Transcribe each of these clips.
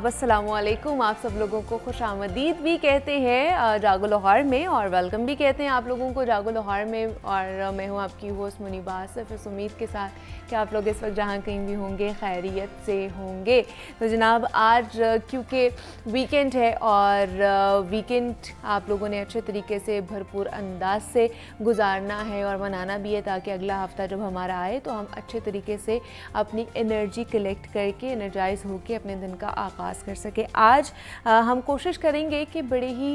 अस्सलामुअलैकुम। आप सब लोगों को खुश आमदीद भी कहते हैं जागो लाहौर में, और वेलकम भी कहते हैं आप लोगों को जागो लाहौर में। और मैं हूं आपकी होस्ट मुनीबा आसिफ, इस उम्मीद के साथ कि आप लोग इस वक्त जहां कहीं भी होंगे खैरियत से होंगे। तो जनाब, आज क्योंकि वीकेंड है और वीकेंड आप लोगों ने अच्छे तरीके से भरपूर अंदाज से गुजारना है और मनाना भी है, ताकि अगला हफ्ता जब हमारा आए तो हम अच्छे तरीके से अपनी एनर्जी कलेक्ट करके एनर्जाइज होकर अपने दिन का आगाज़ कर सके। आज हम कोशिश करेंगे कि बड़े ही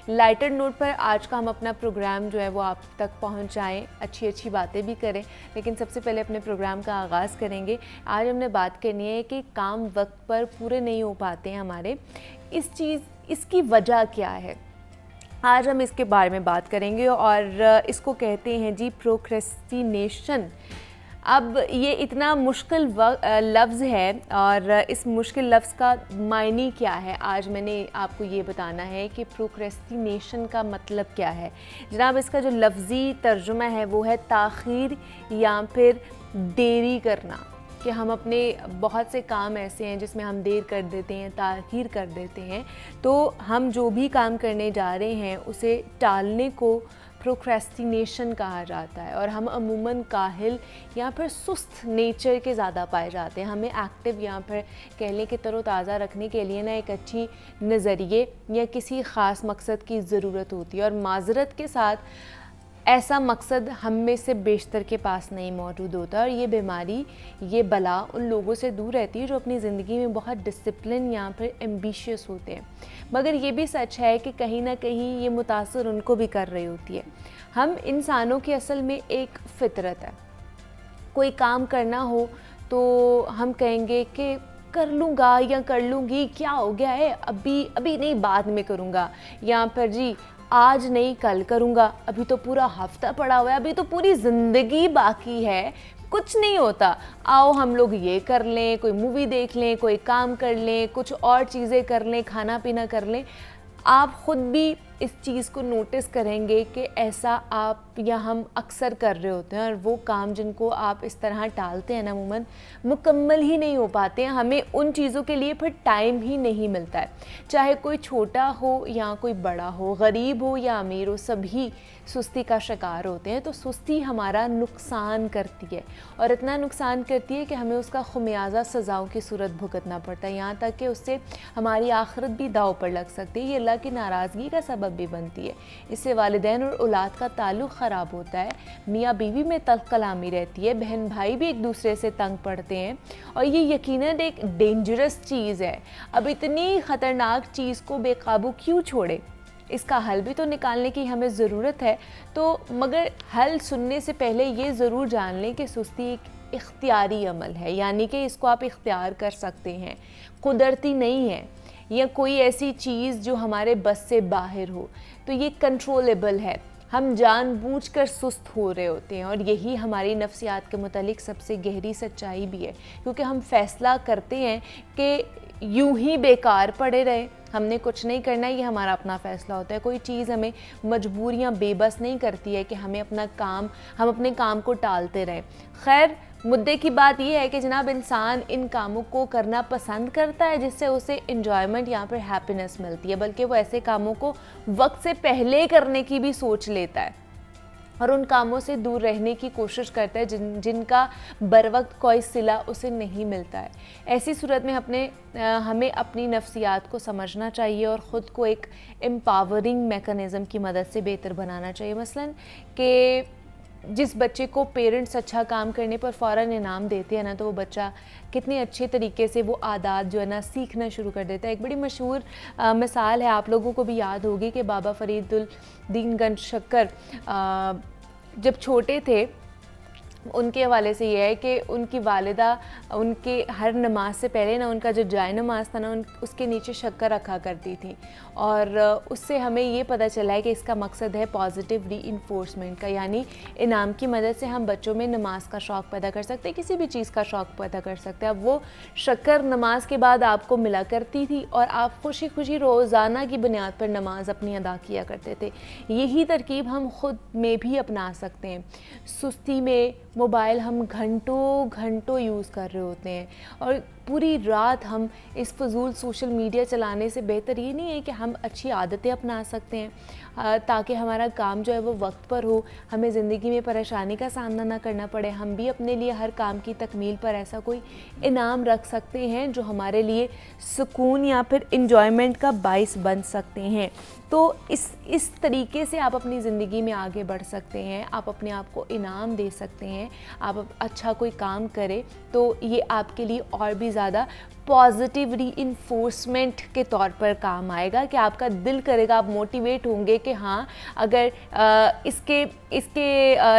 लाइटर नोट पर आज का हम अपना प्रोग्राम जो है वो आप तक पहुंचाएं, अच्छी अच्छी बातें भी करें। लेकिन सबसे पहले अपने प्रोग्राम का आगाज़ करेंगे। आज हमने बात करनी है कि काम वक्त पर पूरे नहीं हो पाते हैं हमारे, इसकी वजह क्या है। आज हम इसके बारे में बात करेंगे और इसको कहते हैं जी प्रोक्रेस्टिनेशन। अब ये इतना मुश्किल लफ्ज़ है और इस मुश्किल लफ्ज़ का मायने क्या है, आज मैंने आपको ये बताना है कि प्रोक्रेस्टिनेशन का मतलब क्या है। जनाब, इसका जो लफ्ज़ी तर्जुमा है वो है ताख़ीर या फिर देरी करना, कि हम अपने बहुत से काम ऐसे हैं जिसमें हम देर कर देते हैं, ताख़ीर कर देते हैं। तो हम जो भी काम करने जा रहे हैं उसे टालने को प्रोक्रेस्टिनेशन कहा जाता है। और हम अमूमन काहिल या फिर सुस्त नेचर के ज़्यादा पाए जाते हैं। हमें एक्टिव या फिर कह लें कि तरोताज़ा रखने के लिए ना एक अच्छी नज़रिए या किसी ख़ास मकसद की ज़रूरत होती है, और माज़रत के साथ ऐसा मकसद हम में से बेशतर के पास नहीं मौजूद होता। और ये बीमारी, ये बला उन लोगों से दूर रहती है जो अपनी ज़िंदगी में बहुत डिसिप्लिन या फिर एम्बिशियस होते हैं। मगर ये भी सच है कि कहीं ना कहीं ये मुतासर उनको भी कर रही होती है। हम इंसानों की असल में एक फ़ितरत है, कोई काम करना हो तो हम कहेंगे कि कर लूँगा या कर लूँगी, क्या हो गया है, अभी नहीं, बाद में करूँगा, या फिर जी आज नहीं कल करूँगा, अभी तो पूरा हफ्ता पड़ा हुआ है, अभी तो पूरी ज़िंदगी बाकी है, कुछ नहीं होता, आओ हम लोग ये कर लें, कोई मूवी देख लें, कोई काम कर लें, कुछ और चीज़ें कर लें, खाना पीना कर लें। आप ख़ुद भी इस चीज़ को नोटिस करेंगे कि ऐसा आप या हम अक्सर कर रहे होते हैं, और वो काम जिनको आप इस तरह टालते हैं ना अमूमन मुकम्मल ही नहीं हो पाते हैं। हमें उन चीज़ों के लिए फिर टाइम ही नहीं मिलता है। चाहे कोई छोटा हो या कोई बड़ा हो, गरीब हो या अमीर हो, सभी सुस्ती का शिकार होते हैं। तो सुस्ती हमारा नुकसान करती है, और इतना नुकसान करती है कि हमें उसका खुमियाजा सज़ाओं की सूरत भुगतना पड़ता है, यहाँ तक कि उससे हमारी आखिरत भी दाव पर लग सकती है। ये अल्लाह की नाराज़गी का सबब भी बनती है। इससे वालिदैन और औलाद का ताल्लुक़ ख़राब होता है, मियाँ बीवी में तल्ख़ कलामी रहती है, बहन भाई भी एक दूसरे से तंग पड़ते हैं, और ये यकीनन एक डेंजरस चीज़ है। अब इतनी ख़तरनाक चीज़ को बेकाबू क्यों छोड़े, इसका हल भी तो निकालने की हमें ज़रूरत है। तो मगर हल सुनने से पहले ये ज़रूर जान लें कि सुस्ती एक इख्तियारी अमल है, यानी कि इसको आप इख्तियार कर सकते हैं, कुदरती नहीं है या कोई ऐसी चीज़ जो हमारे बस से बाहर हो। तो ये कंट्रोलेबल है। हम जानबूझकर सुस्त हो रहे होते हैं, और यही हमारी नफ्सियात के मुतालिक सबसे गहरी सच्चाई भी है, क्योंकि हम फैसला करते हैं कि यूं ही बेकार पड़े रहे, हमने कुछ नहीं करना, ये हमारा अपना फ़ैसला होता है। कोई चीज़ हमें मजबूरियाँ बेबस नहीं करती है कि हम अपने काम को टालते रहें। खैर, मुद्दे की बात यह है कि जनाब, इंसान इन कामों को करना पसंद करता है जिससे उसे इंजॉयमेंट या फिर हैप्पीनेस मिलती है, बल्कि वो ऐसे कामों को वक्त से पहले करने की भी सोच लेता है और उन कामों से दूर रहने की कोशिश करता है जिनका बर वक्त कोई सिला उसे नहीं मिलता है। ऐसी सूरत में हमें अपनी नफ्सियात को समझना चाहिए और ख़ुद को एक एम्पावरिंग मैकेनिज़्म की मदद से बेहतर बनाना चाहिए। मसलन कि जिस बच्चे को पेरेंट्स अच्छा काम करने पर फ़ौरन इनाम देते हैं ना, तो वो बच्चा कितने अच्छे तरीके से वो आदात जो है ना सीखना शुरू कर देता है। एक बड़ी मशहूर मिसाल है, आप लोगों को भी याद होगी कि बाबा फरीदुल दीन गंज शक्कर जब छोटे थे, उनके हवाले से ये है कि उनकी वालिदा उनके हर नमाज से पहले ना उनका जो जाए नमाज था ना उसके नीचे शक्कर रखा करती थी, और उससे हमें ये पता चला है कि इसका मकसद है पॉजिटिव रीइंफोर्समेंट का, यानी इनाम की मदद से हम बच्चों में नमाज का शौक़ पैदा कर सकते हैं, किसी भी चीज़ का शौक़ पैदा कर सकते हैं। अब वो शक्कर नमाज के बाद आपको मिला करती थी और आप खुशी खुशी रोज़ाना की बुनियाद पर नमाज अपनी अदा किया करते थे। यही तरकीब हम ख़ुद में भी अपना सकते हैं। सुस्ती में मोबाइल हम घंटों यूज़ कर रहे होते हैं, और पूरी रात हम इस फजूल सोशल मीडिया चलाने से बेहतर ये नहीं है कि हम अच्छी आदतें अपना सकते हैं ताकि हमारा काम जो है वो वक्त पर हो, हमें ज़िंदगी में परेशानी का सामना ना करना पड़े। हम भी अपने लिए हर काम की तकमील पर ऐसा कोई इनाम रख सकते हैं जो हमारे लिए सुकून या फिर इंजॉयमेंट का बाइस बन सकते हैं। तो इस तरीके से आप अपनी ज़िंदगी में आगे बढ़ सकते हैं, आप अपने आप को इनाम दे सकते हैं। आप अच्छा कोई काम करें तो ये आपके लिए और भी ज़्यादा पॉजिटिव रीइंफोर्समेंट के तौर पर काम आएगा कि आपका दिल करेगा, आप मोटिवेट होंगे कि हाँ अगर इसके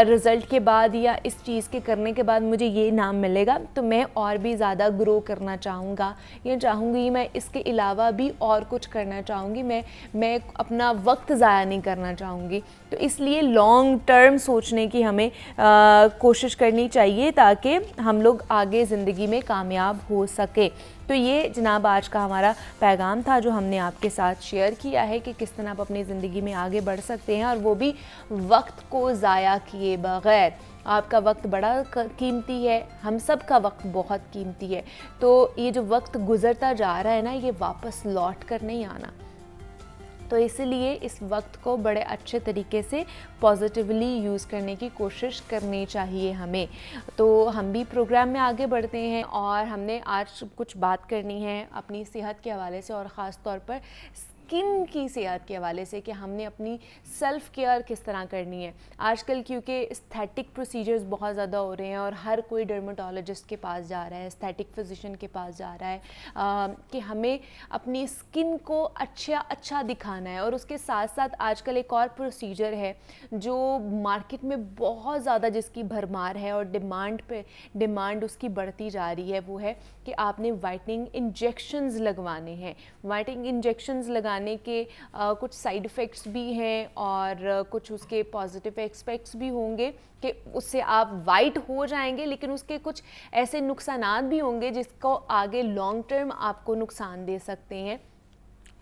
रिज़ल्ट के बाद या इस चीज़ के करने के बाद मुझे ये इनाम मिलेगा तो मैं और भी ज़्यादा ग्रो करना चाहूँगा या चाहूँगी, मैं इसके अलावा भी और कुछ करना चाहूँगी, मैं अपना वक्त ज़ाया नहीं करना चाहूँगी। तो इसलिए लॉन्ग टर्म सोचने की हमें कोशिश करनी चाहिए ताकि हम लोग आगे ज़िंदगी में कामयाब हो सके। तो ये जनाब आज का हमारा पैगाम था जो हमने आपके साथ शेयर किया है कि किस तरह आप अपनी ज़िंदगी में आगे बढ़ सकते हैं और वो भी वक्त को ज़ाया किए बग़ैर। आपका वक्त बड़ा कीमती है, हम सब का वक्त बहुत कीमती है। तो ये जो वक्त गुज़रता जा रहा है ना, ये वापस लौट कर नहीं आना। तो इसलिए इस वक्त को बड़े अच्छे तरीके से पॉजिटिवली यूज़ करने की कोशिश करनी चाहिए हमें। तो हम भी प्रोग्राम में आगे बढ़ते हैं और हमने आज कुछ बात करनी है अपनी सेहत के हवाले से और ख़ास तौर पर स्किन की सेहत के हवाले से कि हमने अपनी सेल्फ़ केयर किस तरह करनी है। आजकल क्योंकि एस्थेटिक प्रोसीजर्स बहुत ज़्यादा हो रहे हैं और हर कोई डर्मेटोलॉजिस्ट के पास जा रहा है, एस्थेटिक फिजिशियन के पास जा रहा है कि हमें अपनी स्किन को अच्छा दिखाना है। और उसके साथ साथ आजकल एक और प्रोसीजर है जो मार्केट में बहुत ज़्यादा जिसकी भरमार है और डिमांड उसकी बढ़ती जा रही है, वो है कि आपने वाइटनिंग इंजेक्शंस लगवाने हैं। वाइटनिंग इंजेक्शंस लगाने के कुछ साइड इफ़ेक्ट्स भी हैं और कुछ उसके पॉजिटिव एस्पेक्ट्स भी होंगे कि उससे आप वाइट हो जाएंगे, लेकिन उसके कुछ ऐसे नुकसानात भी होंगे जिसको आगे लॉन्ग टर्म आपको नुकसान दे सकते हैं।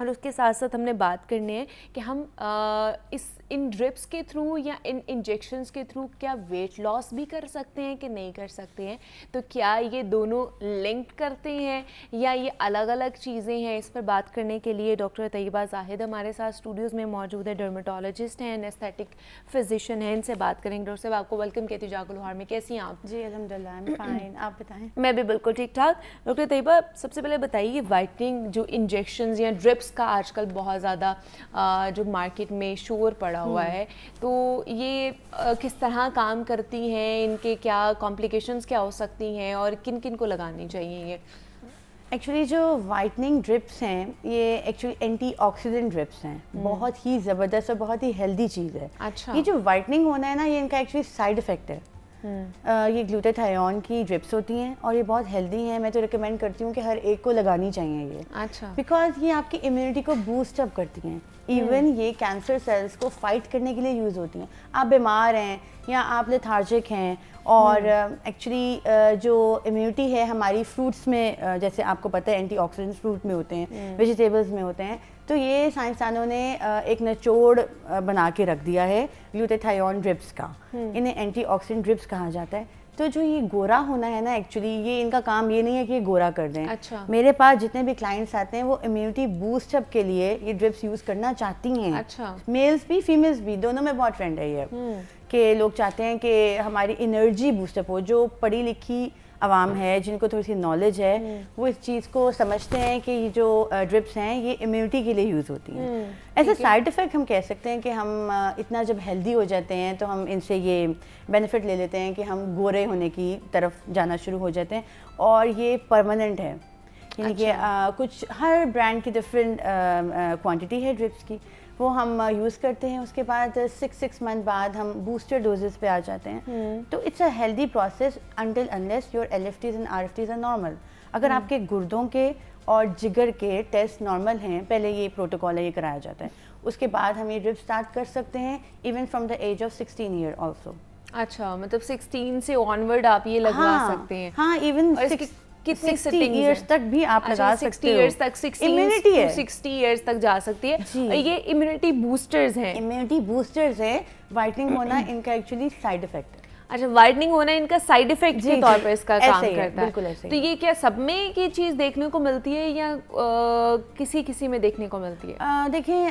और उसके साथ साथ हमने बात करनी है कि हम इन ड्रिप्स के थ्रू या इन इंजेक्शंस के थ्रू क्या वेट लॉस भी कर सकते हैं कि नहीं कर सकते हैं। तो क्या ये दोनों लिंक करते हैं या ये अलग अलग चीज़ें हैं। इस पर बात करने के लिए डॉक्टर तैयबा जाहिद हमारे साथ स्टूडियोज़ में मौजूद है, डर्मेटोलॉजिस्ट हैं, एस्थेटिक फिजिशियन हैं। इनसे बात करेंगे। डॉक्टर साहब आपको वेलकम कहती हूँ जागो लाहौर में। कैसी हैं आप? जी अल्हम्दुलिल्लाह, आई एम फाइन। आप बताएं? मैं भी बिल्कुल ठीक ठाक। डॉक्टर तैयबा सबसे पहले बताइए, वाइटनिंग जो इंजेक्शंस या ड्रिप्स का आजकल बहुत ज़्यादा जो मार्केट में शोर पड़ा हुआ है, तो ये किस तरह काम करती हैं, इनके क्या कॉम्प्लिकेशंस क्या हो सकती हैं और किन किन को लगानी चाहिए ये? एक्चुअली जो वाइटनिंग ड्रिप्स हैं ये एक्चुअली एंटीऑक्सीडेंट ड्रिप्स हैं। बहुत ही ज़बरदस्त और बहुत ही हेल्दी चीज़ है। अच्छा। ये जो वाइटनिंग होना है ना, ये इनका एक्चुअली साइड इफ़ेक्ट है। ये ग्लूटाथायोन की ड्रिप्स होती हैं और ये बहुत हेल्दी हैं। मैं तो रिकमेंड करती हूँ कि हर एक को लगानी चाहिए ये। अच्छा। बिकॉज ये आपकी इम्यूनिटी को बूस्ट अप करती हैं। इवन ये कैंसर सेल्स को फाइट करने के लिए यूज़ होती हैं। आप बीमार हैं या आप लेथार्जिक हैं और एक्चुअली जो इम्यूनिटी है हमारी फ्रूट्स में, जैसे आपको पता है एंटीऑक्सीडेंट्स फ्रूट में होते हैं, वेजिटेबल्स में होते हैं, तो ये साइंसदानों ने एक निचोड़ बना के रख दिया है ग्लूटाथायोन ड्रिप्स का। इन्हें एंटीऑक्सीडेंट ड्रिप्स कहा जाता है। तो जो ये गोरा होना है ना, एक्चुअली ये इनका काम ये नहीं है कि ये गोरा कर दें। अच्छा। मेरे पास जितने भी क्लाइंट्स आते हैं वो इम्यूनिटी बूस्ट अप के लिए ये ड्रिप्स यूज़ करना चाहती हैं। अच्छा। मेल्स भी फीमेल्स भी, दोनों में बहुत ट्रेंड है ये कि लोग चाहते हैं कि हमारी एनर्जी बूस्टअप हो। जो पढ़ी लिखी आवाम है, जिनको थोड़ी सी नॉलेज है, वो इस चीज़ को समझते हैं कि ये जो ड्रिप्स हैं ये इम्यूनिटी के लिए यूज़ होती हैं। ऐसे साइड इफ़ेक्ट हम कह सकते हैं कि हम इतना जब हेल्दी हो जाते हैं तो हम इनसे ये बेनिफिट ले लेते हैं कि हम गोरे होने की तरफ जाना शुरू हो जाते हैं और ये परमानेंट है। यानी कि कुछ हर ब्रांड की डिफरेंट क्वांटिटी है ड्रिप्स की, वो हम यूज़ करते हैं। उसके बाद 6 मंथ बाद हम बूस्टर डोजेस पे आ जाते हैं। तो it's a healthy process until unless your LFTs and RFTs are normal. अगर आपके गुर्दों के और जिगर के टेस्ट नॉर्मल हैं, पहले ये प्रोटोकॉल है, ये कराया जाता है। उसके बाद हम ये ड्रिप स्टार्ट कर सकते हैं even from the age of 16 year also. अच्छा, मतलब 16 से ऑनवर्ड आप ये लगवा सकते हैं? हाँ, इवन कितने 60 इयर्स तक भी आप लगा सकते हो। 60 इयर्स तक, 60 इयर्स तक जा सकती है। और ये इम्यूनिटी बूस्टर्स हैं। इम्यूनिटी बूस्टर्स है। वाइटनिंग होना इनका एक्चुअली साइड इफेक्ट है। अच्छा, वाइटनिंग होना इनका साइड इफेक्ट के तौर पे इसका काम करता है। बिल्कुल ऐसे तो ये क्या सब में ये चीज़ देखने को मिलती है या किसी किसी में देखने को मिलती है? देखिए,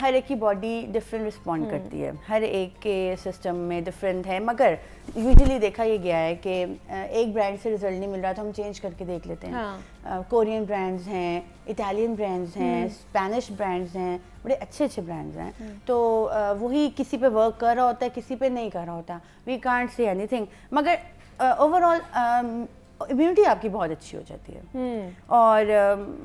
हर एक की बॉडी डिफरेंट रिस्पॉन्ड करती है, हर एक के सिस्टम में डिफरेंट है, मगर यूजुअली देखा ये गया है कि एक ब्रांड से रिजल्ट नहीं मिल रहा तो हम चेंज करके देख लेते हैं। कोरियन ब्रांड्स हैं, इटालियन ब्रांड्स हैं, स्पेनिश ब्रांड्स हैं, बड़े अच्छे अच्छे ब्रांड्स हैं। तो वही किसी पे वर्क कर रहा होता है, किसी पे नहीं कर रहा होता, वी कांट से एनीथिंग, मगर ओवरऑल इम्यूनिटी आपकी बहुत अच्छी हो जाती है। और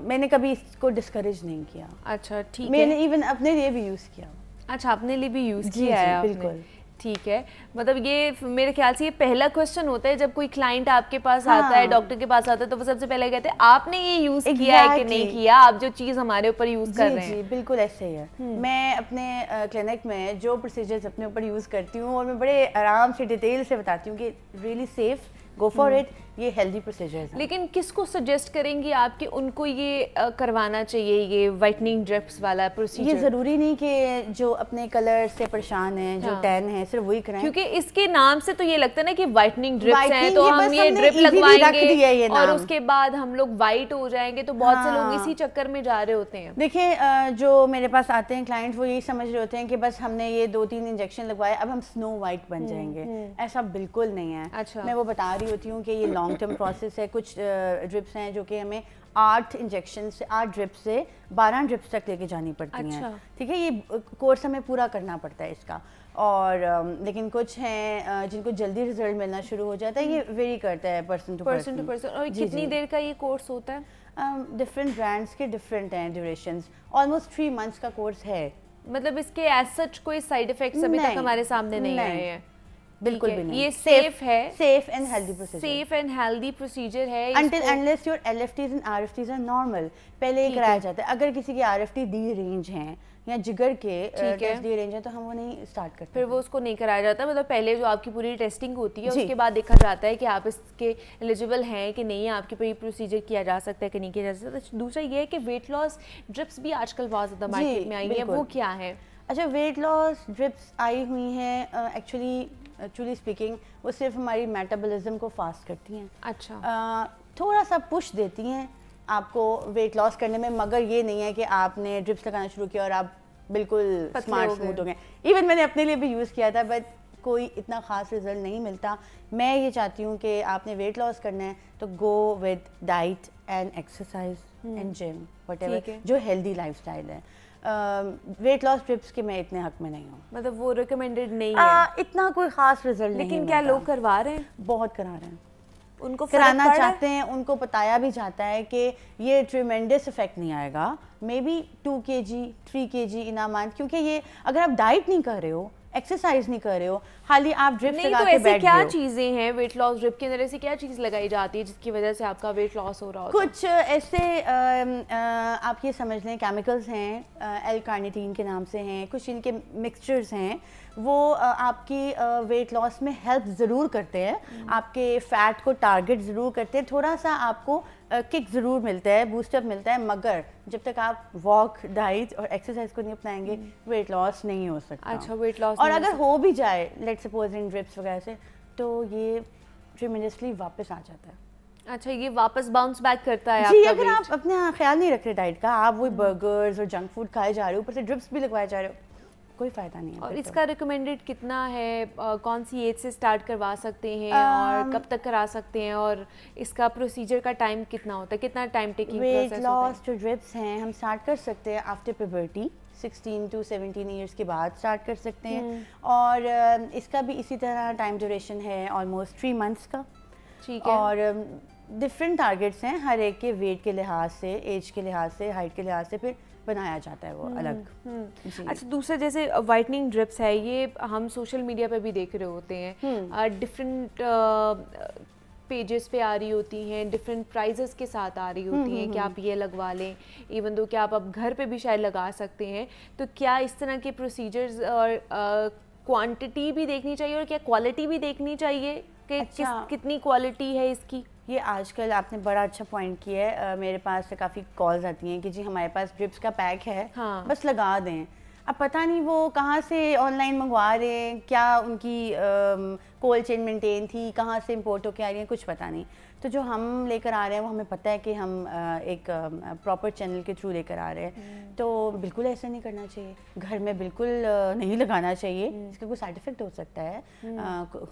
मैंने कभी इसको डिस्करेज नहीं किया। अच्छा, ठीक है। मैंने इवन अपने लिए भी यूज़ किया। अच्छा, अपने लिए भी यूज़ किया है आपने? बिल्कुल। ठीक है, मतलब ये मेरे ख्याल से ये पहला क्वेश्चन होता है जब कोई क्लाइंट आपके पास आता है, डॉक्टर के पास आता है, तो वो सबसे पहले कहते हैं आपने ये यूज किया है कि नहीं किया, आप जो चीज हमारे ऊपर यूज कर रहे हैं। जी, बिल्कुल ऐसे ही है। मैं अपने क्लिनिक में जो प्रोसीजर्स अपने ऊपर यूज करती हूँ और मैं बड़े आराम से डिटेल से बताती हूँ कि really safe, go for it, ये हेल्दी प्रोसीजर्स हैं। लेकिन किसको सजेस्ट करेंगी आप कि उनको ये करवाना चाहिए, ये वाइटनिंग ड्रिप्स वाला प्रोसीजर? ये ज़रूरी नहीं कि जो अपने कलर से परेशान हैं, जो टैन है, सिर्फ वही कराएं। क्योंकि इसके नाम से तो ये लगता है ना कि वाइटनिंग ड्रिप्स हैं, तो हम ये ड्रिप लगवाएंगे और उसके बाद हम लोग वाइट हो जाएंगे, तो बहुत से लोग इसी चक्कर में जा रहे होते हैं। देखिए, जो मेरे पास आते हैं क्लाइंट, वो यही समझ रहे होते हैं कि बस हमने ये 2-3 इंजेक्शन लगवाए, अब हम स्नो वाइट बन जाएंगे। ऐसा बिल्कुल नहीं है। अच्छा। मैं वो बता रही होती हूँ कि ये लॉन्ग टर्म प्रोसेस है। कुछ ड्रिप्स हैं जो कि हमें 8 इंजेक्शन से 8 ड्रिप्स से 12 ड्रिप्स तक लेके जानी पड़ती हैं। ठीक है, ये कोर्स हमें पूरा करना पड़ता है इसका। और लेकिन कुछ हैं जिनको जल्दी रिजल्ट मिलना शुरू हो जाता है, ये वेरी करता है पर्सन टू पर्सन। और कितनी देर का ये कोर्स होता है? डिफरेंट ब्रांड्स के डिफरेंट हैं ड्यूरेशंस, ऑलमोस्ट 3 मंथ्स का कोर्स है। मतलब इसके एज सच कोई साइड इफेक्ट्स अभी तक हमारे सामने नहीं आए हैं? बिल्कुल भी नहीं। ये सेफ है, safe and healthy procedure, safe and healthy procedure है until unless your LFTs and RFTs are normal। पहले ये कराया जाता है। अगर किसी की RFT डी रेंज हैं या जिगर के टेस्ट डी रेंज है तो हम वो नहीं स्टार्ट करते, फिर वो उसको नहीं कराया जाता। मतलब पहले जो आपकी पूरी टेस्टिंग होती है उसके बाद देखा जाता है कि आप इसके एलिजिबल हैं कि नहीं, आपके पूरी प्रोसीजर किया जा सकता है कि नहीं किया जा सकता। दूसरा ये है कि वेट लॉस ड्रिप्स भी आजकल बहुत ज़्यादा मार्केट में आई है, वो क्या है? अच्छा, वेट लॉस ड्रिप्स आई हुई हैं, एक्चुअली स्पीकिंग वो सिर्फ हमारी मेटाबॉलिज्म को फास्ट करती हैं। अच्छा। थोड़ा सा पुश देती हैं आपको वेट लॉस करने में, मगर ये नहीं है कि आपने ड्रिप्स लगाना शुरू किया और आप बिल्कुल स्मार्ट स्मूथ हो गए। इवन मैंने अपने लिए भी यूज़ किया था, बट कोई इतना ख़ास रिजल्ट नहीं मिलता। मैं ये चाहती हूँ कि आपने वेट लॉस करना है तो go with diet and exercise and gym, whatever, जो हेल्दी लाइफस्टाइल है। वेट लॉस टिप्स के मैं इतने हक में नहीं हूँ। मतलब वो रिकमेंडेड नहीं है, इतना कोई खास रिजल्ट नहीं। लेकिन क्या लोग करवा रहे हैं? बहुत करा रहे हैं, उनको कराना चाहते हैं, उनको बताया भी जाता है कि ये ट्रिमेंडस इफेक्ट नहीं आएगा, may be 2 kg 3 kg in a month, क्योंकि ये अगर आप डाइट नहीं कर रहे हो, एक्सरसाइज नहीं कर रहे हो, खाली आप ड्रिप लगा के बैठ गए हो। क्या चीजें हैं वेट लॉस ड्रिप के अंदर, ऐसी क्या चीज लगाई जाती है जिसकी वजह से आपका वेट लॉस हो रहा होता है? कुछ ऐसे आप ये समझ लें केमिकल्स हैं, एल कार्निटीन के नाम से हैं, कुछ इनके मिक्सचर्स हैं, वो आपकी वेट लॉस में हेल्प ज़रूर करते हैं, आपके फैट को टारगेट ज़रूर करते हैं, थोड़ा सा आपको किक ज़रूर मिलता है, बूस्टअप मिलता है, मगर जब तक आप वॉक, डाइट और एक्सरसाइज को नहीं अपनाएंगे वेट लॉस नहीं हो सकता। अच्छा, वेट लॉस और अगर हो भी जाए, लेट्स सपोज इन ड्रिप्स वगैरह से, तो ये ट्रिमेंडसली वापस आ जाता है। अच्छा, ये वापस बाउंस बैक करता है जी, आपका अगर weight? आप अपना ख्याल नहीं रख रहे डाइट का, आप वही बर्गर्स और जंक फूड खाए जा रहे हो, ऊपर से ड्रिप्स भी लगवाए जा रहे हो, कोई फायदा नहीं है। और इसका रिकमेंडेड कितना है, कौन सी एज से स्टार्ट करवा सकते हैं और कब तक करा सकते हैं, और इसका प्रोसीजर का टाइम कितना होता है, कितना टाइम टेकिंग प्रोसेस होता है? वेट लॉस जो ड्रिप्स हैं हम स्टार्ट कर सकते हैं आफ्टर प्यूबर्टी, 16 to 17 ईयर्स के बाद स्टार्ट कर सकते हैं, और इसका भी इसी तरह टाइम ड्यूरेशन है ऑलमोस्ट 3 मंथ्स का। ठीक है। और डिफरेंट टारगेट्स हैं हर एक के, वेट के लिहाज से, एज के लिहाज से, हाइट के लिहाज से, फिर बनाया जाता है वो अलग। अच्छा, दूसरा जैसे वाइटनिंग ड्रिप्स है, ये हम सोशल मीडिया पे भी देख रहे होते हैं, डिफरेंट पेजेस पे आ रही होती हैं, डिफरेंट प्राइजेस के साथ आ रही होती हैं कि आप ये लगवा लें, इवन दो कि आप अब घर पे भी शायद लगा सकते हैं। तो क्या इस तरह के प्रोसीजर्स और क्वांटिटी भी देखनी चाहिए और क्या क्वालिटी भी देखनी चाहिए कि कितनी क्वालिटी है इसकी? ये आजकल आपने बड़ा अच्छा पॉइंट किया है। मेरे पास से काफ़ी कॉल्स आती हैं कि जी हमारे पास ड्रिप्स का पैक है, हाँ। बस लगा दें। अब पता नहीं वो कहाँ से ऑनलाइन मंगवा रहे हैं, क्या उनकी कोल्ड चेन मेंटेन थी, कहाँ से इंपोर्ट होके आ रही हैं, कुछ पता नहीं। तो जो हम लेकर आ रहे हैं वो हमें पता है कि हम एक प्रॉपर चैनल के थ्रू लेकर आ रहे हैं। तो बिल्कुल ऐसा नहीं करना चाहिए, घर में बिल्कुल नहीं लगाना चाहिए। इसका कोई साइड इफेक्ट हो सकता है,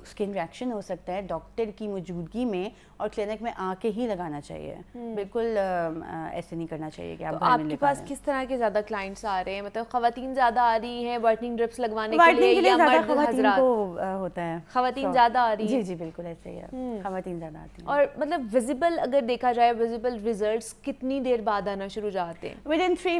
स्किन रिएक्शन हो सकता है, डॉक्टर की मौजूदगी में और क्लिनिक में आके ही लगाना चाहिए। बिल्कुल ऐसे नहीं करना चाहिए कि आप तो घर में आपके ले पास किस तरह के ज़्यादा क्लाइंट्स आ रहे हैं? मतलब ख़वातीन ज़्यादा आ रही हैं वाइटनिंग ड्रिप्स लगवाने के वाइटनिंग लिए के लिए या ज़्यादा मर्द ख़वातीन हज़रात? को होता है, ख़वातीन ज़्यादा आ रही जी हैं? जी बिल्कुल ऐसे ही है, ख़वातीन ज़्यादा आती हैं। और मतलब विजिबल अगर देखा जाए, विजिबल रिजल्ट्स कितनी देर बाद आना शुरू हो जाते हैं? विद इन 3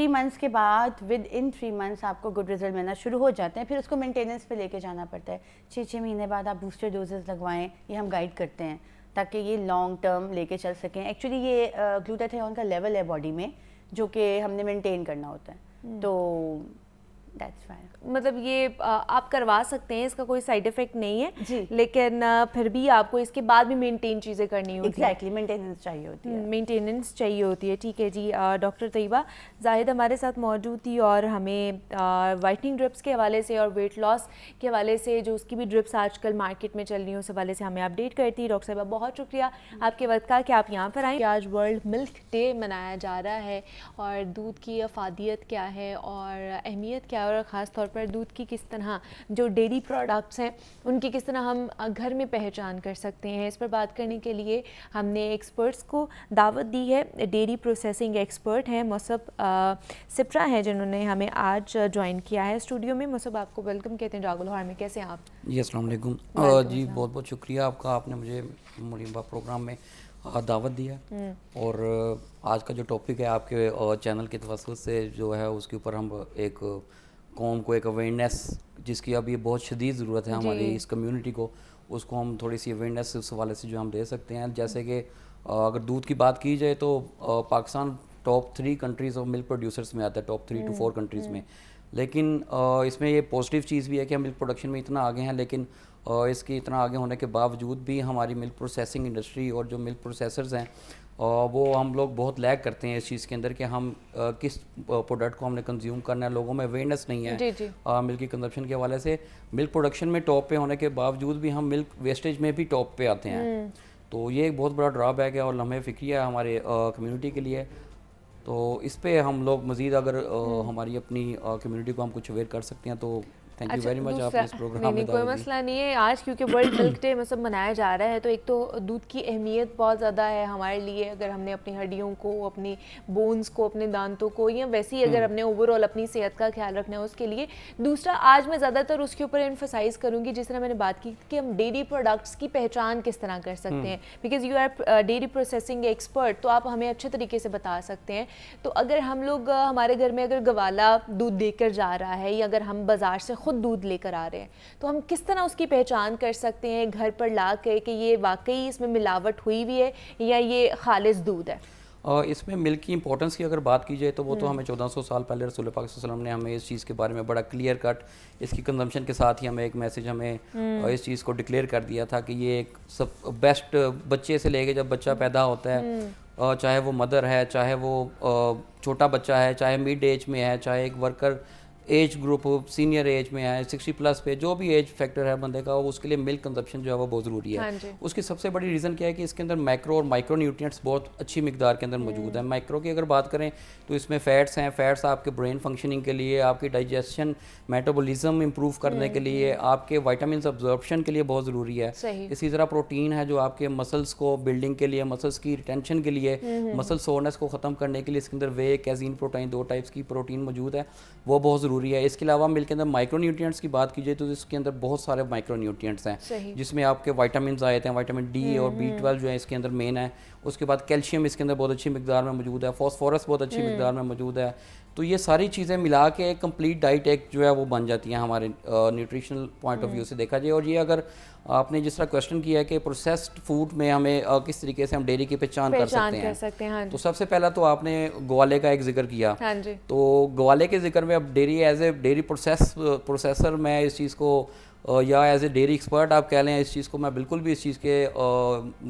मंथ्स के बाद, विद इन 3 मंथ्स आपको गुड रिजल्ट मिलना शुरू हो जाते हैं। फिर उसको मेंटेनेंस पे लेके जाना पड़ता है। 6 महीने बाद आप बूस्टर डोजेस लगवाएं, ये हम गाइड करते हैं ताकि ये लॉन्ग टर्म लेके चल सकें। एक्चुअली ये ग्लूटाथियोन का लेवल है बॉडी में जो कि हमने मेंटेन करना होता है, तो दैट्स फाइन। मतलब ये आप करवा सकते हैं, इसका कोई साइड इफेक्ट नहीं है जी। लेकिन फिर भी आपको इसके बाद भी मेंटेन चीज़ें करनी होती हैं। एग्जैक्टली, मेंटेनेंस चाहिए होती है। मेंटेनेंस चाहिए होती है। ठीक है जी। डॉक्टर तैयबा जाहिद हमारे साथ मौजूद थी और हमें वाइटनिंग ड्रिप्स के हवाले से और वेट लॉस के हवाले से जो उसकी भी ड्रिप्स आजकल मार्केट में चल रही हैं उस हवाले से हमें अपडेट करती। डॉक्टर साहिबा बहुत शुक्रिया आपके वक्त का कि आप यहाँ पर आएँ। आज वर्ल्ड मिल्क डे मनाया जा रहा है और दूध की अफादियत क्या है और अहमियत क्या है और ख़ास तौर पर दूध की किस तरह जो डेयरी प्रोडक्ट्स हैं उनकी किस तरह हम घर में पहचान कर सकते हैं। इस पर बात करने के लिए हमने एक्सपर्ट्स को दावत दी है। डेयरी प्रोसेसिंग एक्सपर्ट हैं मुसब सिप्रा हैं जिन्होंने हमें आज ज्वाइन किया है स्टूडियो में। मुसब आपको वेलकम कहते हैं जागो लाहौर में, कैसे हैं आप? जी अस्सलाम वालेकुम। जी बहुत बहुत शुक्रिया आपका, आपने मुझे मुनीबा प्रोग्राम में दावत दिया और आज का जो टॉपिक है आपके चैनल के तवस्सुत से जो है उसके ऊपर हम एक कौम को एक अवेयरनेस जिसकी अभी बहुत शदीद ज़रूरत है हमारी इस कम्युनिटी को, उसको हम थोड़ी सी अवेयरनेस उस हवाले से जो हम दे सकते हैं। जैसे कि अगर दूध की बात की जाए तो Pakistan top 3 countries of milk producers में आता है, टॉप 3 to 4 कंट्रीज़ में। लेकिन इसमें ये पॉजिटिव चीज़ भी है कि हम मिल्क प्रोडक्शन में इतना आगे हैं, लेकिन इसके इतना आगे होने के बावजूद भी हमारी मिल्क प्रोसेसिंग इंडस्ट्री और जो मिल्क प्रोसेसर्स हैं वो हम लोग बहुत लैग करते हैं इस चीज़ के अंदर कि हम किस प्रोडक्ट को हमने कंज्यूम करना है। लोगों में अवेयरनेस नहीं है जी। मिल्क की कंजप्शन के हवाले से। मिल्क प्रोडक्शन में टॉप पे होने के बावजूद भी हम मिल्क वेस्टेज में भी टॉप पे आते हैं, तो ये एक बहुत बड़ा ड्रॉबैक है और लम्हे फ़िक्रिया है हमारे कम्युनिटी के लिए। तो इस पे हम लोग मज़ीद अगर हमारी अपनी कम्युनिटी को हम कुछ अवेयर कर सकते हैं तो थैंक यू वेरी मच। आपने इस प्रोग्राम में कोई मसला नहीं है। आज क्योंकि वर्ल्ड मिल्क डे मतलब मनाया जा रहा है तो एक तो दूध की अहमियत बहुत ज़्यादा है हमारे लिए। अगर हमने अपनी हड्डियों को, अपनी बोन्स को, अपने दांतों को या वैसे ही अगर हमने ओवरऑल अपनी सेहत का ख्याल रखना है उसके लिए। दूसरा, आज मैं ज़्यादातर उसके ऊपर एम्फसाइज़ करूँगी जिस तरह मैंने बात की कि हम डेयरी प्रोडक्ट्स की पहचान किस तरह कर सकते हैं, because you are dairy processing expert, तो आप हमें अच्छे तरीके से बता सकते हैं। तो अगर हम लोग हमारे घर में अगर गवाला दूध देकर जा रहा है या अगर हम बाज़ार से ख़ुद दूध लेकर आ रहे हैं तो हम किस तरह उसकी पहचान कर सकते हैं घर पर ला के कि ये वाकई इसमें मिलावट हुई हुई है या ये खालिस दूध है? इसमें मिल्क की इंपॉर्टेंस की अगर बात की जाए तो वो तो हमें 1400 साल पहले रसूल पाक सल्लल्लाहु अलैहि वसल्लम ने हमें इस चीज़ के बारे में बड़ा क्लियर कट इसकी कंजम्पशन के साथ ही हमें एक मैसेज हमें इस चीज़ को डिक्लेयर कर दिया था कि ये एक सब बेस्ट बच्चे से लेके जब बच्चा पैदा होता है चाहे वो मदर है, चाहे वो छोटा बच्चा है, चाहे मिड एज में है, चाहे एक worker age group senior age में है, 60+ पे जो भी एज फैक्टर है बंदे का, उसके लिए मिल्क कंजप्शन जो है वो बहुत ज़रूरी है। हाँ, उसकी सबसे बड़ी रीज़न क्या है कि इसके अंदर मैक्रो और माइक्रो न्यूट्रिएंट्स बहुत अच्छी मिकदार के अंदर मौजूद है। माइक्रो की अगर बात करें तो इसमें फ़ैट्स हैं। फ़ैट्स आपके ब्रेन फंक्शनिंग के लिए, आपकी डाइजेशन मेटाबॉलिज्म इंप्रूव करने के लिए, आपके विटामिन्स अब्जॉर्प्शन के लिए बहुत ज़रूरी है। इसी तरह प्रोटीन है जो आपके मसल्स को बिल्डिंग के लिए, मसल्स की रिटेंशन के लिए, मसल सोरनेस को ख़त्म करने के लिए इसके अंदर वे कैजीन प्रोटीन 2 टाइप्स की प्रोटीन मौजूद है, वो बहुत ज़रूरी है। इसके अलावा मिल्क के अंदर माइक्रो न्यूट्रिएंट्स की बात की जाए तो इसके अंदर बहुत सारे माइक्रो न्यूट्रिएंट्स हैं जिसमें आपके विटामिन आए थे, विटामिन डी और B12 जो है इसके अंदर मेन है। उसके बाद कैल्शियम इसके अंदर बहुत अच्छी मिकदार में मौजूद है, फॉस्फोरस बहुत अच्छी मिकदार में मौजूद है। तो ये सारी चीज़ें मिला के एक कंप्लीट डाइट एक जो है वो बन जाती हैं हमारे न्यूट्रिशनल पॉइंट ऑफ व्यू से देखा जाए। और ये अगर आपने जिस तरह क्वेश्चन किया है कि प्रोसेस्ड फूड में हमें किस तरीके से हम डेयरी की पहचान कर सकते हैं, तो सबसे पहला तो आपने ग्वाले का एक जिक्र किया। तो ग्वाले के जिक्र में अब dairy as a dairy processor मैं इस चीज़ को या एज ए डेयरी एक्सपर्ट आप कह लें, इस चीज़ को मैं बिल्कुल भी इस चीज़ के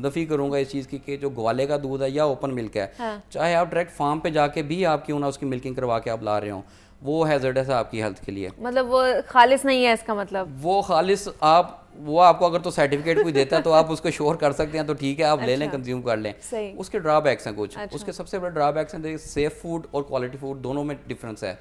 नफ़ी करूँगा इस चीज़ की कि जो ग्वाले का दूध है या ओपन मिल्क है, चाहे आप डायरेक्ट फार्म पे जाके भी आप क्यों ना उसकी मिल्किंग करवा के आप ला रहे हो, वो हैजर्डस है आपकी हेल्थ के लिए। मतलब वो खालिस नहीं है इसका मतलब? वो खालिस वो आपको अगर तो सर्टिफिकेट कोई देता है तो आप उसको श्योर कर सकते हैं, तो ठीक है, आप ले लें, कंज्यूम कर लें। सही। उसके ड्रॉबैक्स हैं कुछ। अच्छा। उसके सबसे बड़े ड्रॉबैक्स हैं, देखिए सेफ फूड और क्वालिटी फूड दोनों में डिफरेंस है।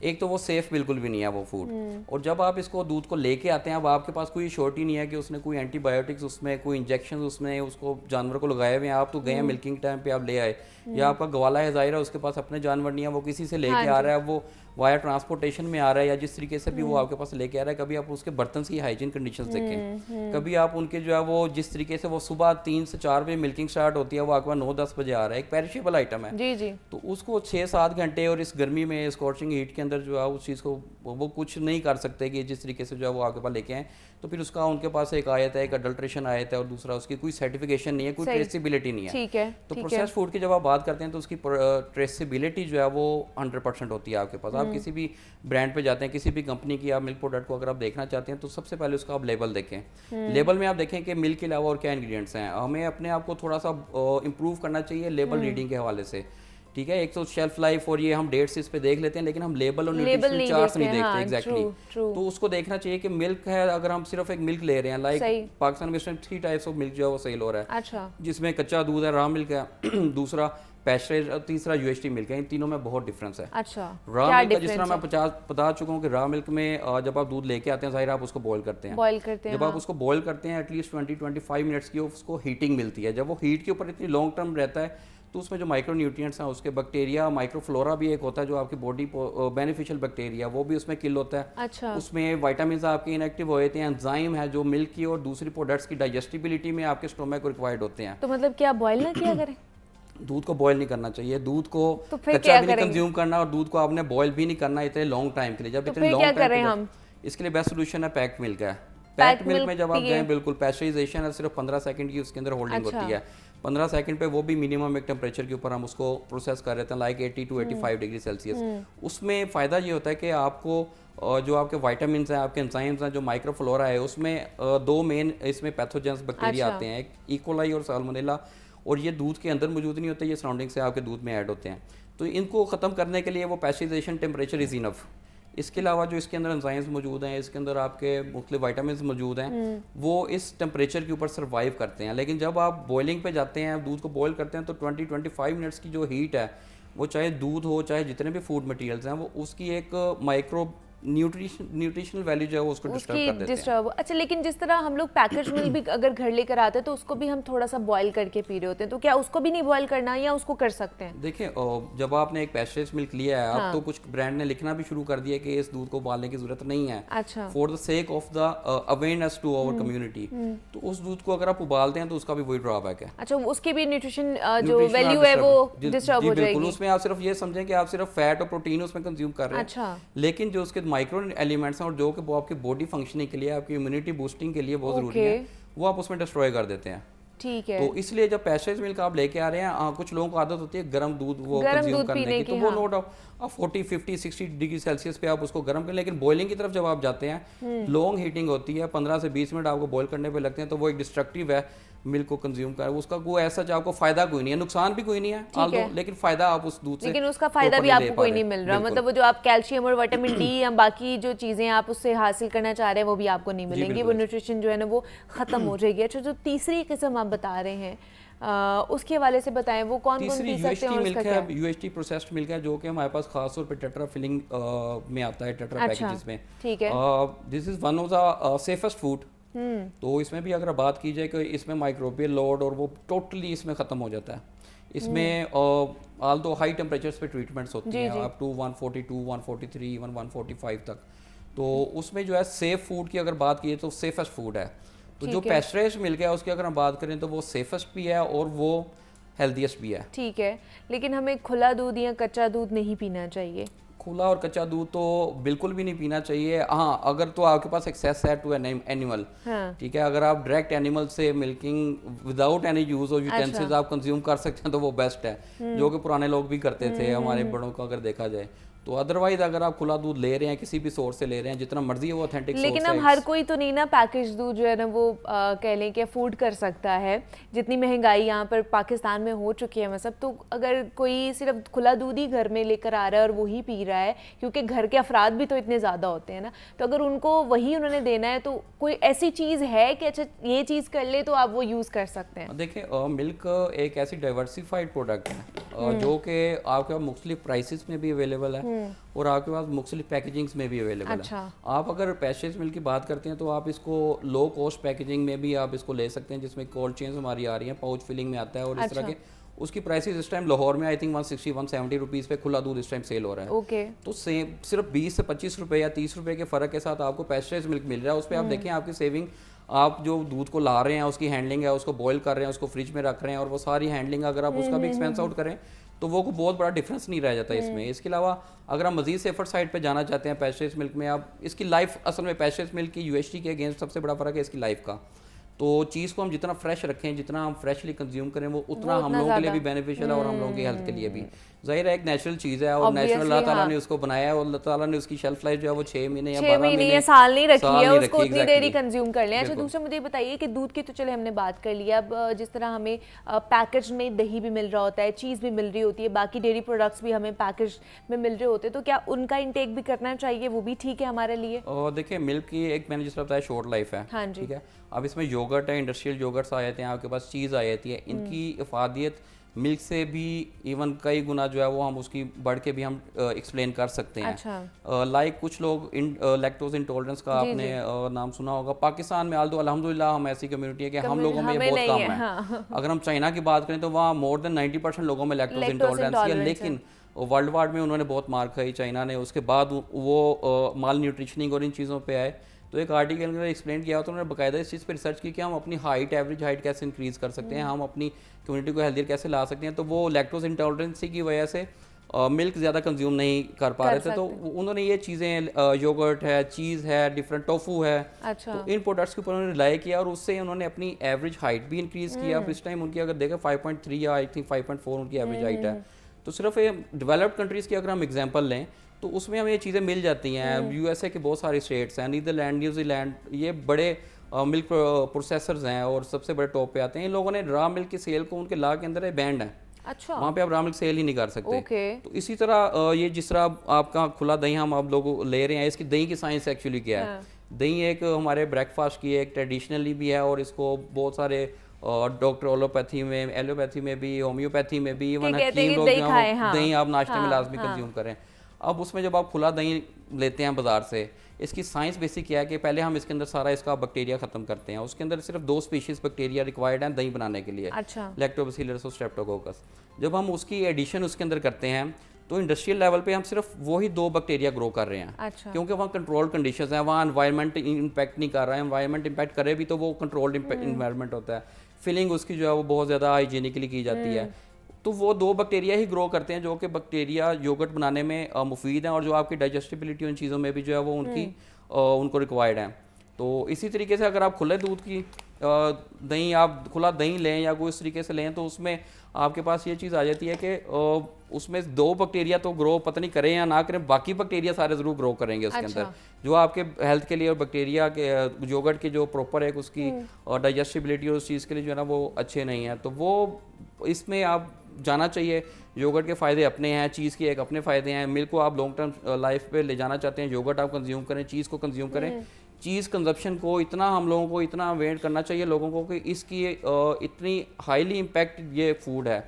एक तो वो सेफ बिल्कुल भी नहीं है वो फूड, और जब आप इसको दूध को लेके आते हैं, अब आपके पास कोई श्योरिटी नहीं है कि उसने कोई एंटीबायोटिक्स उसमें, कोई इंजेक्शन उसमें उसको जानवर को लगाए हुए हैं। आप तो गए हैं मिल्किंग टाइम पे, आप ले आए, या आपका गवाला है, ज़ाहिर है उसके पास अपने जानवर नहीं है, वो किसी से लेके आ रहा है, वो वाया ट्रांसपोर्टेशन में आ रहा है, या जिस तरीके से भी वो आपके पास लेके आ रहा है। कभी आप उसके बर्तन की हाइजीन कंडीशंस देखें, कभी आप उनके जो है वो जिस तरीके से वो सुबह 3 से 4 बजे मिल्किंग स्टार्ट होती है, वो आपके पास 9-10 बजे आ रहा है, एक पेरिशेबल आइटम है। जी जी। तो उसको 6-7 घंटे और इस गर्मी में स्कॉचिंग हीट के अंदर जो है उस चीज़ को वो कुछ नहीं कर सकते कि जिस तरीके से जो है वो आपके पास लेके आए। तो फिर उसका उनके पास एक आयत है, एक अडल्ट्रेशन आयत है, और दूसरा उसकी कोई सर्टिफिकेशन नहीं है, कोई ट्रेसिबिलिटी नहीं है। ठीक है। तो प्रोसेस फूड की जब आप बात करते हैं तो उसकी ट्रेसिबिलिटी जो है वो 100% होती है आपके पास। आप किसी भी ब्रांड पे जाते हैं, किसी भी कंपनी की आप मिल्क प्रोडक्ट को अगर आप देखना चाहते हैं तो सबसे पहले उसका आप लेबल देखें। लेबल में आप देखें कि मिल्क के अलावा और क्या इंग्रेडिएंट्स हैं। हमें अपने आप को थोड़ा सा इंप्रूव करना चाहिए लेबल रीडिंग के हवाले से, ठीक है। एक तो शेल्फ लाइफ और ये हम डेट्स इस पे देख लेते हैं, लेकिन हम लेबल और न्यूट्रिशनल चार्ट्स नहीं देखते। एग्जैक्टली। तो उसको देखना चाहिए कि मिल्क है, अगर हम सिर्फ एक मिल्क ले रहे हैं, लाइक पाकिस्तान में 3 टाइप्स ऑफ मिल्क जो है वो सेल हो रहा है। अच्छा। जिसमें कच्चा दूध है, रॉ मिल्क है, दूसरा पैस्चराइज्ड और तीसरा यूएचटी मिल्क है। इन तीनों में बहुत डिफरेंस है। अच्छा। रॉ मिल्क का जिस तरह मैं बता चुका हूँ कि रॉ मिल्क में जब आप दूध लेके आते हैं, जाहिर आप उसको बॉईल करते हैं। जब आप उसको बॉईल करते हैं एटलीस्ट 20-25 मिनट्स की उसको हीटिंग मिलती है। जब वो हीट के ऊपर इतनी लॉन्ग टर्म रहता है तो उसमें जो माइक्रो न्यूट्रिएंट्स हैं, उसके बैक्टीरिया, माइक्रोफ्लोरा भी एक होता है जो आपकी बॉडी बेनिफिशियल बैक्टीरिया, वो भी उसमें किल होता है। अच्छा। उसमें विटामिन आपके इनएक्टिव हो जाते हैं, एंजाइम है जो मिल्क की और दूसरी प्रोडक्ट्स की डाइजेस्टिबिलिटी में आपके स्टोमक को रिक्वायर्ड होते हैं। तो मतलब क्या बॉईल ना किया करें? दूध को बॉईल नहीं करना चाहिए, दूध को तो फिर कच्चा भी नहीं कंज्यूम करना, और दूध को आपने बॉईल भी नहीं करना इतने लॉन्ग टाइम के लिए। जब इतने लॉन्ग टाइम, इसके लिए बेस्ट सोल्यूशन है पैक्ड मिल्क है। पैक्ड मिल्क में जब आप जाएं, बिल्कुल पैस्चराइजेशन है, सिर्फ 15 सेकंड की उसके अंदर होल्डिंग होती है। 15 सेकंड पे वो भी मिनिमम एक टेम्परेचर के ऊपर हम उसको प्रोसेस कर रहे थे, लाइक 80 to 85 डिग्री सेल्सियस। उसमें फ़ायदा ये होता है कि आपको जो आपके विटामिन हैं, आपके एंजाइम्स हैं, जो माइक्रोफ्लोरा है, उसमें 2 मेन इसमें पैथोजेंस बैक्टीरिया आते हैं, एक इकोलाई और साल्मोनेला। और ये दूध के अंदर मौजूद नहीं होते, ये सराउंडिंग से आपके दूध में ऐड होते हैं। तो इनको ख़त्म करने के लिए वो पैस्चराइजेशन टेम्परेचर इज़ इनफ। इसके अलावा जो इसके अंदर एंजाइम्स मौजूद हैं, इसके अंदर आपके मुख्तलिफ विटामिन्स मौजूद हैं, वो इस टेम्परेचर के ऊपर सर्वाइव करते हैं। लेकिन जब आप बॉइलिंग पे जाते हैं, दूध को बॉयल करते हैं, तो 20-25 मिनट्स की जो हीट है, वो चाहे दूध हो, चाहे जितने भी फूड मटेरियल्स हैं, वो उसकी एक माइक्रो न्यूट्रिशनल वैल्यू जो है वो उसको डिस्टर्ब कर देते हैं। अच्छा, लेकिन जिस तरह हम लोग पैकेज मिल्क भी अगर घर लेकर आते हैं तो उसको भी हम थोड़ा सा बॉईल करके पी रहे होते हैं, तो क्या उसको भी नहीं बॉईल करना, या उसको कर सकते हैं? देखिए, जब आपने एक पैस्चराइज्ड मिल्क लिया है, अब तो कुछ ब्रांड ने लिखना भी शुरू कर दिया कि इस दूध को उबालने की जरूरत नहीं है। अच्छा। For the sake of the awareness to our community. तो उस दूध को अगर आप उबालते हैं तो उसका भी वही ड्रॉबैक है। अच्छा, उसकी भी न्यूट्रिशन जो वैल्यू है वो डिस्टर्ब हो जाएगी। उसमें आप सिर्फ ये समझें कि आप सिर्फ फैट और प्रोटीन उसमें कंज्यूम कर रहे हैं। अच्छा। लेकिन जो उसके माइक्रो एलिमेंट्स हैं, और जो कि वो आपकी बॉडी फंक्शनिंग के लिए, आपकी इम्यूनिटी बूस्टिंग के लिए बहुत जरूरी है, वो आप उसमें डिस्ट्रॉय कर देते हैं। ठीक है। तो इसलिए जब पैस्चराइज्ड मिल्क आप लेके आ रहे हैं, कुछ लोगों को आदत होती है गर्म दूध वो कंज्यूम करने की, तो वो नो डाउट आप 40, 50, 60 डिग्री सेल्सियस पे आप उसको गर्म करें। लेकिन बॉइलिंग की तरफ जब आप जाते हैं, लॉन्ग हीटिंग होती है, 15 से 20 मिनट आपको बॉईल करने पे लगते हैं, तो वो एक डिस्ट्रक्टिव है मिल्क को कंज्यूम कर। उसका कोई ऐसा आपको फायदा कोई नहीं है, नुकसान भी कोई नहीं है, लेकिन फायदा आप उस दूध से, लेकिन उसका फायदा भी आपको कोई नहीं मिल रहा। मतलब वो जो आप कैल्शियम और विटामिन डी या बाकी जो चीजें आप उससे हासिल करना चाह रहे हैं वो भी आपको नहीं मिलेंगी, वो न्यूट्रिशन जो है ना वो खत्म हो जाएगी। अच्छा, जो तीसरी किस्म आप बता रहे हैं उसके हवाले से बताएं, वो कौन कौन पी सकते हैं? मिल्क है, यूएचटी प्रोसेस्ड मिल्क है, जो कि हमारे पास खास तौर पे टेट्रा फिलिंग में आता है, टेट्रा पैकेजेस में। ठीक है। This is one of the safest food. तो इसमें भी अगर बात की जाए कि इसमें माइक्रोबियल लोड और वो टोटली इसमें ख़त्म हो जाता है। इसमें ऑल दो हाई टेम्परेचर्स पे ट्रीटमेंट्स होती हैं, अप टू 142, 143, इवन 145 तक। तो उसमें जो है सेफ फूड की अगर बात की तो सेफेस्ट फूड है। तो जो पैस्चराइज्ड मिल्क है उसकी अगर हम बात करें तो वो सेफेस्ट भी है और वो हेल्दीएस्ट भी है। ठीक है, लेकिन हमें खुला दूध या कच्चा दूध नहीं पीना चाहिए। खुला और कच्चा दूध तो बिल्कुल भी नहीं पीना चाहिए। हाँ, अगर तो आपके पास एक्सेस है टू एन एनिमल, ठीक है, अगर आप डायरेक्ट एनिमल से मिल्किंग विदाउट एनी यूज और यूटेंसिल्स आप कंज्यूम कर सकते हैं तो वो बेस्ट है, जो कि पुराने लोग भी करते थे, हमारे बड़ों को अगर देखा जाए। तो अदरवाइज अगर आप खुला दूध ले रहे हैं किसी भी सोर्स से ले रहे हैं, जितना मर्जी है वो ऑथेंटिक लेकिन सोर्स अब हर कोई तो नहीं ना पैकेज दूध जो है ना वो कह लें कि अफोर्ड कर सकता है, जितनी महंगाई यहाँ पर पाकिस्तान में हो चुकी है मतलब। तो अगर कोई सिर्फ खुला दूध ही घर में लेकर आ रहा है और वही पी रहा है, क्योंकि घर के अफराद भी तो इतने ज़्यादा होते हैं ना, तो अगर उनको वही उन्होंने देना है तो कोई ऐसी चीज़ है कि अच्छा ये चीज़ कर ले तो आप वो यूज़ कर सकते हैं? देखिए मिल्क एक ऐसी डाइवर्सिफाइड प्रोडक्ट है जो कि आपके पास मुख्तलिफ प्राइसेस में भी अवेलेबल है और आपके पास मुख्तलिफ पैकेजिंग्स में भी अवेलेबल अच्छा। है। आप अगर पैस्चराइज्ड मिल्क की बात करते हैं तो आप इसको लो कॉस्ट पैकेजिंग में भी आप इसको ले सकते हैं, जिसमें कोल्ड चेन्स हमारी आ रही हैं, पाउच फिलिंग में आता है और इस तरह के उसकी प्राइसेस इस टाइम लाहौर में आई थिंक 160-170 रुपीज़ पे खुला दूध इस टाइम सेल हो रहा है। ओके। तो सेम सिर्फ 20 से 25 रुपए या 30 रुपए के फ़र्क के साथ आपको पैस्चराइज्ड मिल्क मिल रहा है। उस पर आप देखें आपकी सेविंग, आप जो दूध को ला रहे हैं उसकी हैंडलिंग है, उसको बॉईल कर रहे हैं, उसको फ्रिज में रख रहे हैं और वो सारी हैंडलिंग अगर आप उसका भी एक्सपेंस आउट करें तो वो को बहुत बड़ा डिफरेंस नहीं रह जाता इसमें। इसके अलावा अगर आप मजीद सेफर साइड पे जाना चाहते हैं पैस्चराइज्ड मिल्क में, आप इसकी लाइफ असल में पैस्चराइज्ड मिल्क की यूएसटी के अगेंस्ट सबसे बड़ा फ़र्क है इसकी लाइफ का। तो चीज़ को हम जितना फ्रेश रखें, जितना हम फ्रेशली कंज्यूम करें वो उतना हम लोगों के लिए भी बेनिफिशियल है और हम लोगों की हेल्थ के लिए भी। ज़ाहिर है एक नेचुरल चीज़ है और नेचुरल अल्लाह ताला ने उसको बनाया है और अल्लाह ताला ने उसकी शेल्फ लाइफ जो है वो 6 महीने या 12 महीने या साल नहीं रखी है, उसको उतनी देर ही exactly। कंज्यूम कर लें। अच्छा दूसरा मुझे बताइए कि दूध की तो चले हमने बात कर लिया, अब जिस तरह हमें पैकेज में दही भी मिल रहा होता है, चीज़ भी मिल रही होती है, बाकी डेयरी प्रोडक्ट्स भी हमें पैकेज में मिल रहे होते हैं, तो क्या उनका इंटेक भी करना चाहिए? वो भी ठीक है हमारे लिए? और देखिए मिल्क की एक मैंने जिस तरह बताया शॉर्ट लाइफ है, हाँ जी। ठीक है। अब इसमें योगर्ट है, इंडस्ट्रियल योगर्ट्स आ जाते हैं, आपके पास चीज़ आ जाती है, इनकी इफादियत मिल्क से भी इवन कई गुना जो है वो हम उसकी बढ़ के भी हम एक्सप्लेन कर सकते हैं। अच्छा। लाइक कुछ लोग लैक्टोज इंटॉलरेंस का आपने नाम सुना होगा। पाकिस्तान में आल्दो अल्हम्दुलिल्लाह हम ऐसी कम्युनिटी है कि हम लोगों में बहुत कम है। हाँ। अगर हम चाइना की बात करें तो वहाँ मोर देन 90% लोगों में लैक्टोज इंटॉलरेंस है, लेकिन वर्ल्ड वार में उन्होंने बहुत मार खाई चाइना ने। उसके बाद वो माल न्यूट्रिशनिंग और इन चीज़ों पे आए। तो एक आर्टिकल में एक्सप्लेन किया तो उन्होंने बाकायदा इस चीज़ पर रिसर्च की कि हम अपनी हाइट, एवरेज हाइट कैसे इंक्रीज़ कर सकते हैं, हम अपनी कम्युनिटी को हेल्दियर कैसे ला सकते हैं। तो वो लैक्टोज इंटॉलरेंसी की वजह से मिल्क ज़्यादा कंज्यूम नहीं कर पा रहे थे, तो उन्होंने ये चीज़ें योगर्ट है, चीज़ है, डिफरेंट टोफू है, अच्छा। तो इन प्रोडक्ट्स के ऊपर उन्होंने रिलाई किया और उससे उन्होंने अपनी एवरेज हाइट भी इंक्रीज़ किया। अब इस टाइम उनकी अगर देखें 5.3 या आई थिंक 5.4 उनकी एवरेज हाइट है। तो सिर्फ ये डेवलप्ड कंट्रीज़ की अगर हम एग्जांपल लें तो उसमें हमें ये चीज़ें मिल जाती हैं। यूएसए के बहुत सारे स्टेट्स हैं, नीदरलैंड, न्यूजीलैंड, ये बड़े मिल्क प्रोसेसर्स हैं और सबसे बड़े टॉप पे आते हैं। इन लोगों ने रॉ मिल्क की सेल को उनके लॉ के अंदर बैंड है। अच्छा। वहाँ पे आप रॉ मिल्क सेल ही नहीं कर सकते। ओके। तो इसी तरह ये जिस तरह आपका खुला दही हम आप लोग ले रहे हैं, इसकी दही की साइंस एक्चुअली क्या है? दही एक हमारे ब्रेकफास्ट की एक ट्रेडिशनली भी है और इसको बहुत सारे डॉक्टर एलोपैथी में भी, होम्योपैथी में भी, इवन हकीम लोग दही आप नाश्ते में लाजमी कंज्यूम करें। अब उसमें जब आप खुला दही लेते हैं बाजार से, इसकी साइंस बेसिक क्या है कि पहले हम इसके अंदर सारा इसका बैक्टीरिया खत्म करते हैं। उसके अंदर सिर्फ 2 स्पीशीज बैक्टीरिया रिक्वायर्ड हैं दही बनाने के लिए, अच्छा। लैक्टोबैसिलस और स्ट्रेप्टोकोकस। जब हम उसकी एडिशन उसके अंदर करते हैं तो इंडस्ट्रियल लेवल पे हम सिर्फ वही 2 बैक्टीरिया ग्रो कर रहे हैं। अच्छा। क्योंकि वहाँ कंट्रोल्ड कंडीशंस हैं, वहाँ एनवायरनमेंट इम्पैक्ट नहीं कर रहा है। एनवायरनमेंट इम्पैक्ट करे भी तो वो कंट्रोल्ड इन्वायरमेंट होता है। फिलिंग उसकी जो है वो बहुत ज़्यादा हाइजीनिकली की जाती है। तो वो 2 बैक्टीरिया ही ग्रो करते हैं जो कि बैक्टीरिया योगर्ट बनाने में मुफीद हैं और जो आपकी डाइजेस्टिबिलिटी उन चीज़ों में भी जो है वो उनको रिक्वायर्ड है। तो इसी तरीके से अगर आप खुले दूध की दही, आप खुला दही लें या कोई इस तरीके से लें तो उसमें आपके पास ये चीज़ आ जाती है कि उसमें 2 बैक्टीरिया तो ग्रो पता नहीं करें या ना करें, बाकी बैक्टीरिया सारे ज़रूर ग्रो करेंगे उसके अंदर, जो आपके हेल्थ के लिए और बैक्टीरिया के योगर्ट की जो प्रॉपर है उसकी डाइजेस्टिबिलिटी और उस चीज़ के लिए जो है ना वो अच्छे नहीं है। तो वो इसमें आप जाना चाहिए। योगर्ट के फ़ायदे अपने हैं, चीज़ के एक अपने फ़ायदे हैं। मिल्क को आप लॉन्ग टर्म लाइफ पे ले जाना चाहते हैं, योगर्ट आप कंज्यूम करें, चीज़ को कंज्यूम करें। चीज़ कंजप्शन को इतना हम लोगों को इतना अवॉइड करना चाहिए लोगों को कि इसकी इतनी हाईली इम्पैक्ट ये फूड है।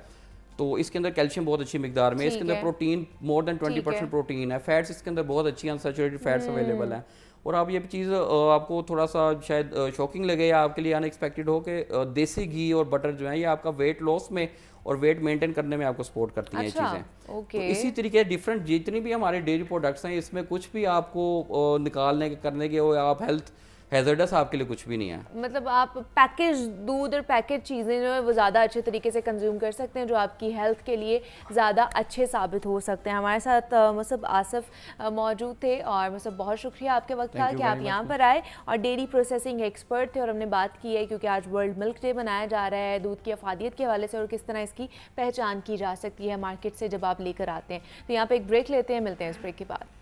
तो इसके अंदर कैल्शियम बहुत अच्छी मिकदार में, इसके अंदर प्रोटीन मोर देन 20% प्रोटीन है, फैट्स इसके अंदर बहुत अच्छी अनसैचुरेटेड फैट्स अवेलेबल हैं। और आप ये चीज़ आपको थोड़ा सा शायद शॉकिंग लगे या आपके लिए अनएक्सपेक्टेड हो कि देसी घी और बटर जो है ये आपका वेट लॉस में और वेट मेंटेन करने में आपको सपोर्ट करती हैं ये चीज़ें। ओके। तो इसी तरीके डिफरेंट जितनी भी हमारे डेयरी प्रोडक्ट्स हैं इसमें कुछ भी आपको निकालने के करने के हो, आप हेल्थ हैजर्डस आपके लिए कुछ भी नहीं है। मतलब आप पैकेज दूध और पैकेज चीज़ें जो है वो ज़्यादा अच्छे तरीके से कंज्यूम कर सकते हैं, जो आपकी हेल्थ के लिए ज़्यादा अच्छे साबित हो सकते हैं। हमारे साथ मुसब आसिफ मौजूद थे और मुसब बहुत शुक्रिया आपके वक्त का कि आप यहाँ पर आए और डेयरी प्रोसेसिंग एक्सपर्ट थे और हमने बात की है क्योंकि आज वर्ल्ड मिल्क डे मनाया जा रहा है दूध की अफादियत के हवाले से और किस तरह इसकी पहचान की जा सकती है मार्केट से जब आप लेकर आते हैं। तो यहाँ पर एक ब्रेक लेते हैं, मिलते हैं इस ब्रेक के बाद।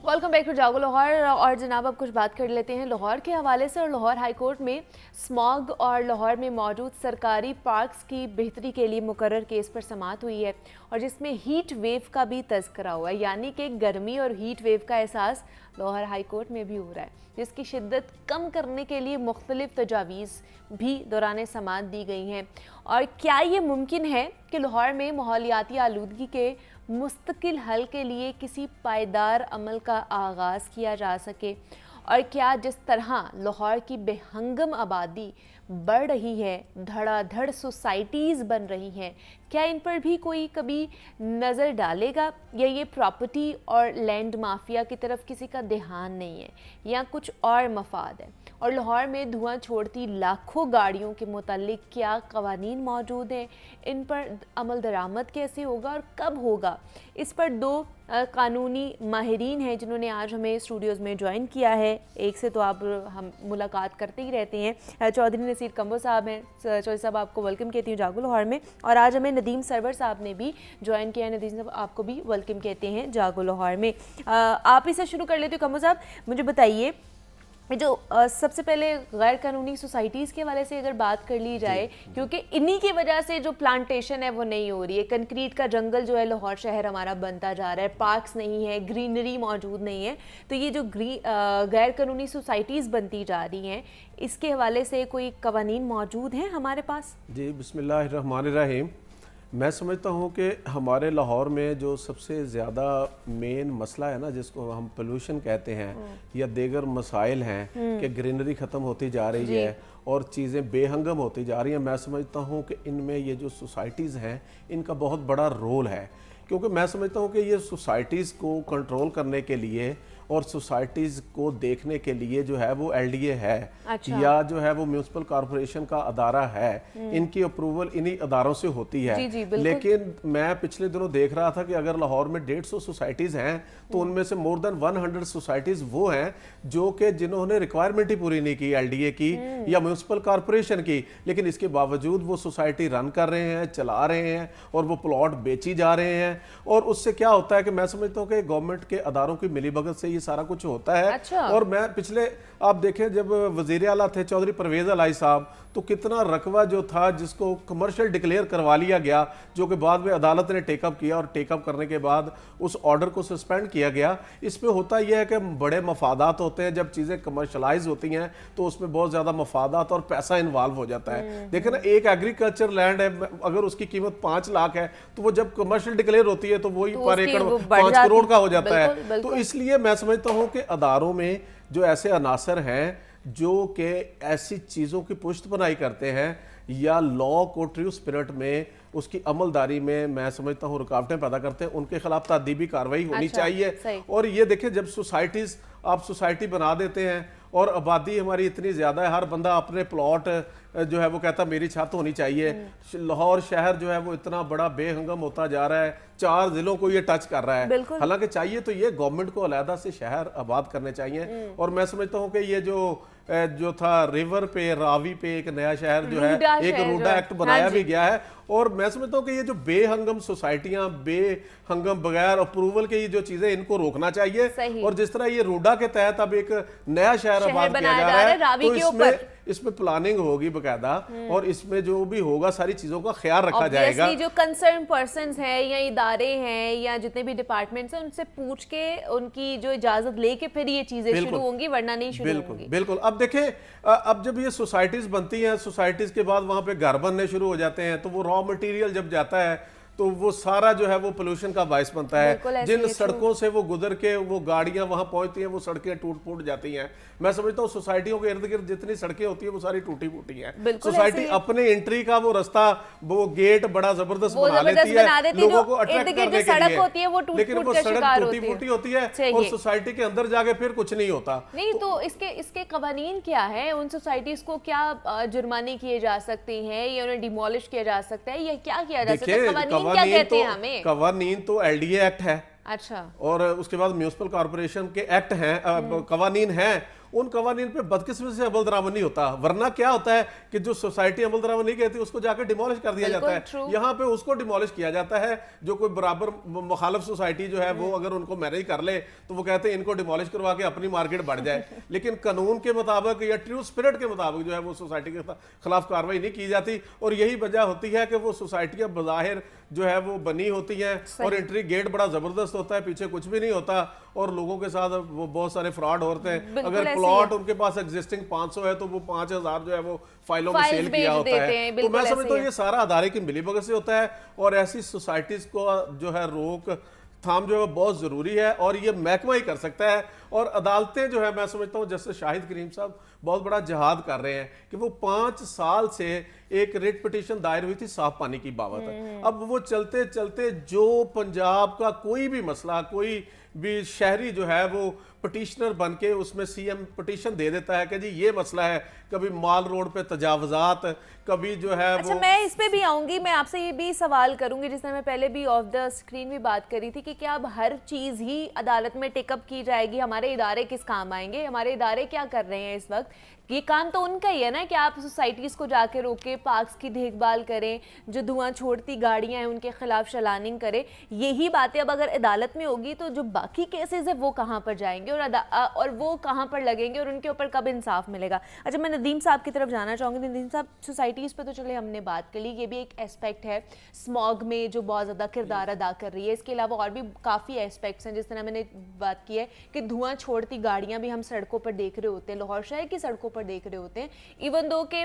वेलकम बैक टू जागो लाहौर। और जनाब अब कुछ बात कर लेते हैं लाहौर के हवाले से। और लाहौर हाई कोर्ट में स्मॉग और लाहौर में मौजूद सरकारी पार्क्स की बेहतरी के लिए मुकर्रर केस पर समाअत हुई है और जिसमें हीट वेव का भी तज़किरा हुआ है, यानी कि गर्मी और हीट वेव का एहसास लाहौर हाई कोर्ट में भी हो रहा है, जिसकी शिद्दत कम करने के लिए मुख्तलिफ तजावीज़ भी दौरान समाअत दी गई हैं। और क्या ये मुमकिन है कि लाहौर में माहौलियाती आलूदगी के मुस्तकिल हल के लिए किसी पायदार अमल का आगाज़ किया जा सके? और क्या जिस तरह लाहौर की बेहंगम आबादी बढ़ रही है, धड़ाधड़ सोसाइटीज़ बन रही हैं, क्या इन पर भी कोई कभी नज़र डालेगा या ये प्रॉपर्टी और लैंड माफिया की तरफ किसी का ध्यान नहीं है या कुछ और मफाद है? और लाहौर में धुआं छोड़ती लाखों गाड़ियों के मुतालिक क्या कवानीन मौजूद हैं? इन पर अमल दरामद कैसे होगा और कब होगा? इस पर दो कानूनी माहिरीन हैं जिन्होंने आज हमें स्टूडियोज़ में ज्वाइन किया है। एक से तो आप हम मुलाकात करते ही रहते हैं, चौधरी नसीर कंबो साहब हैं। चौधरी साहब आपको वेलकम कहती हूँ जागो लाहौर में। और आज हमें नदीम सरवर साहब ने भी ज्वाइन किया है। नदीम साहब आपको भी वेलकम कहते हैं जागो लाहौर में। आप ही से शुरू कर लेते हो कंबो साहब, मुझे बताइए जो सबसे पहले गैर कानूनी सोसाइटीज़ के हवाले से अगर बात कर ली जाए, क्योंकि इन्हीं की वजह से जो प्लांटेशन है वो नहीं हो रही है, कंक्रीट का जंगल जो है लाहौर शहर हमारा बनता जा रहा है, पार्क्स नहीं है, ग्रीनरी मौजूद नहीं है, तो ये जो गैर कानूनी सोसाइटीज़ बनती जा रही हैं इसके हवाले से कोई कवानीन मौजूद हैं हमारे पास? जी बिस्मिल्लाहिर्रहमानिर्रहीम। मैं समझता हूँ कि हमारे लाहौर में जो सबसे ज़्यादा मेन मसला है ना, जिसको हम पोल्यूशन कहते हैं या दीगर मसाइल हैं कि ग्रीनरी ख़त्म होती जा रही है और चीज़ें बेहंगम होती जा रही हैं, मैं समझता हूँ कि इनमें ये जो सोसाइटीज़ हैं इनका बहुत बड़ा रोल है। क्योंकि मैं समझता हूँ कि ये सोसाइटीज़ को कंट्रोल करने के लिए और सोसाइटीज़ को देखने के लिए जो है वो एलडीए है, अच्छा। या जो है वो म्यूनिसिपल कॉरपोरेशन का अदारा है, इनकी अप्रूवल इन्हीं अदारों से होती है। जी, लेकिन मैं पिछले दिनों देख रहा था कि अगर लाहौर में 150 सोसाइटीज़ हैं तो उनमें से मोर देन 100 सोसाइटीज़ वो हैं जो कि जिन्होंने रिक्वायरमेंट ही पूरी नहीं की एलडीए की या म्यूनिसिपल कॉरपोरेशन की, लेकिन इसके बावजूद वो सोसाइटी रन कर रहे हैं, चला रहे हैं और वो प्लॉट बेची जा रहे हैं। और उससे क्या होता है कि मैं समझता हूँ कि गवर्नमेंट के अदारों की मिलीभगत से सारा कुछ होता है। अच्छा। और मैं पिछले आप देखें जब वजीर आला थे चौधरी परवेज अलाई साहब, तो कितना रकबा जो था जिसको कमर्शियल डिक्लेयर करवा लिया गया, जो कि बाद में अदालत ने टेकअप किया और टेकअप करने के बाद उस ऑर्डर को सस्पेंड किया गया। इसमें होता यह है कि बड़े मफादात होते हैं, जब चीज़ें कमर्शलाइज होती हैं तो उसमें बहुत ज़्यादा मफादात और पैसा इन्वॉल्व हो जाता है। देखिए ना, एक एग्रीकल्चर लैंड है, अगर उसकी कीमत 5 लाख है तो वो जब कमर्शियल डिक्लेयर होती है तो वही पर एकड़ 5 करोड़ का हो जाता है। तो इसलिए मैं समझता हूँ कि अदारों में जो ऐसे अनासर हैं जो कि ऐसी चीज़ों की पुष्टपनाही करते हैं या लॉ को ट्रू स्पिरिट में उसकी अमलदारी में मैं समझता हूँ रुकावटें पैदा करते हैं, उनके खिलाफ तादीबी कार्रवाई होनी चाहिए। और ये देखें, जब सोसाइटीज़ आप सोसाइटी बना देते हैं और आबादी हमारी इतनी ज़्यादा है, हर बंदा अपने प्लॉट जो है वो कहता मेरी छत होनी चाहिए। लाहौर शहर जो है वो इतना बड़ा बेहंगम होता जा रहा है, 4 ज़िलों को ये टच कर रहा है। हालांकि चाहिए तो ये गवर्नमेंट को अलहदा से शहर आबाद करने चाहिए। और मैं समझता हूँ कि ये जो था रिवर पे, रावी पे एक नया शहर जो है, एक रूडा एक्ट बनाया भी गया है। और मैं समझता हूँ कि ये जो बेहंगम सोसाइटियां, बेहंगम बगैर अप्रूवल के ये जो चीजें, इनको रोकना चाहिए। और जिस तरह ये रूडा के तहत अब एक नया शहर आबाद किया जा रहा है, तो इसमें प्लानिंग होगी बकायदा और इसमें जो भी होगा सारी चीजों का ख्याल रखा जाएगा। जो कंसर्न पर्संस हैं या इदारे हैं या जितने भी डिपार्टमेंट्स हैं, उनसे पूछ के उनकी जो इजाजत लेके फिर ये चीजें शुरू होंगी, वरना नहीं शुरू होंगी। बिल्कुल। अब देखें, अब जब ये सोसाइटीज बनती हैं, सोसाइटीज के बाद वहां पे घर बनने शुरू हो जाते हैं, तो वो रॉ मटेरियल जब जाता है तो वो सारा जो है वो पोल्यूशन का बायस बनता बिल्कुल है। ऐसे जिन ही सड़कों से वो गुजर के वो गाड़ियां वहां पहुंचती हैं, वो सड़कें टूट फूट जाती हैं। मैं समझता हूँ सोसाइटियों के इर्द गिर्द जितनी सड़कें होती है वो सारी टूटी फूटी हैं। बिल्कुल सोसाइटी ऐसे ही। अपने एंट्री का वो रास्ता, वो गेट बड़ा जबरदस्त वो बना जबरदस्त लेती बना है देती है, लोगों जो को अट्रैक्ट इर्द-गिर्द करने जो के सड़क लिए, होती है वो लेकिन टूट-फूट वो का सड़क शिकार टूटी होती है। फूटी होती है चाहिए। और सोसाइटी के अंदर जाके फिर कुछ नहीं होता। नहीं तो इसके कवानीन क्या है? उन सोसाइटीज को क्या जुर्माने किए जा सकते हैं या उन्हें डिमोलिश किया जा सकता है या क्या किया जा सकता है? देखिए, कवानीन क्या कहते हैं हमें? कवानीन तो एलडीए एक्ट है अच्छा, और उसके बाद म्यूनिसिपल कॉर्पोरेशन के एक्ट हैं, कवानीन हैं। उन कवानीन पे बदकिस्मती से अमल दरामद नहीं होता, वरना क्या होता है कि जो सोसाइटी अमल दरामद नहीं कहती उसको जाकर डिमोलिश कर दिया जाता बिल्कुल, है। यहाँ पे उसको डिमोलिश किया जाता है जो कोई बराबर मुखालफ सोसाइटी जो है वो अगर उनको मैनेज कर ले तो वो कहते हैं इनको डिमोलिश करवा के अपनी मार्केट बढ़ जाए। लेकिन कानून के मुताबिक या ट्रू स्पिरिट के मुताबिक जो है वो सोसाइटी के खिलाफ कार्रवाई नहीं की जाती। और यही वजह होती है कि वो सोसाइटियाँ बज़ाहिर जो है वो बनी होती हैं और एंट्री गेट बड़ा जबरदस्त होता है, पीछे कुछ भी नहीं होता और लोगों के साथ वो बहुत सारे फ्रॉड होते हैं। बिल्कुल अगर ऐसे प्लॉट ही उनके पास एग्जिस्टिंग 500 है तो वो 5000 जो है वो फाइलों में फाइल्स सेल बेच किया होता देते है। हैं, तो बिल्कुल मैं ऐसे समझता हूँ ही ये सारा अदारे की मिलीभगत से होता है और ऐसी सोसाइटीज को जो है रोक थाम जो है बहुत ज़रूरी है और ये महकमा ही कर सकता है। और अदालतें जो है मैं समझता हूँ जैसे शाहिद करीम साहब बहुत बड़ा जहाद कर रहे हैं कि वो 5 साल से एक रिट पिटीशन दायर हुई थी साफ पानी की बाबत। अब वो चलते चलते जो पंजाब का कोई भी मसला, कोई भी शहरी जो है वो पिटिशनर बन के उसमें सीएम पिटीशन दे देता है कि जी ये मसला है, कभी माल रोड पे तजावजात, कभी जो है अच्छा, वो मैं इस पे भी आऊंगी। मैं आपसे ये भी सवाल करूंगी जिसने मैं पहले भी ऑफ द स्क्रीन भी बात करी थी कि क्या अब हर चीज़ ही अदालत में टेकअप की जाएगी? हमारे इदारे किस काम आएंगे? हमारे इदारे क्या कर रहे हैं इस वक्त? ये काम तो उनका ही है ना कि आप सोसाइटीज़ को जाके रोके, पार्क्स की देखभाल करें, जो धुआं छोड़ती गाड़ियां हैं उनके खिलाफ शलानिंग करें। यही बातें अब अगर अदालत में होगी तो जो बाकी केसेस है वो कहाँ पर जाएंगे और वो कहाँ पर लगेंगे और उनके ऊपर कब इंसाफ मिलेगा? अच्छा, मैं नदीम साहब की तरफ जाना चाहूँगी। नदीम साहब, सोसाइटीज़ पे तो चले हमने बात कर ली, ये भी एक एस्पेक्ट है स्मॉग में जो बहुत ज़्यादा किरदार अदा कर रही है। इसके अलावा और भी काफ़ी एस्पेक्ट्स हैं, जिस तरह मैंने बात की है कि धुआं छोड़ती गाड़ियाँ भी हम सड़कों पर देख रहे होते हैं, लाहौर शहर की सड़कों पर देख रहे होते हैं। इवन दो के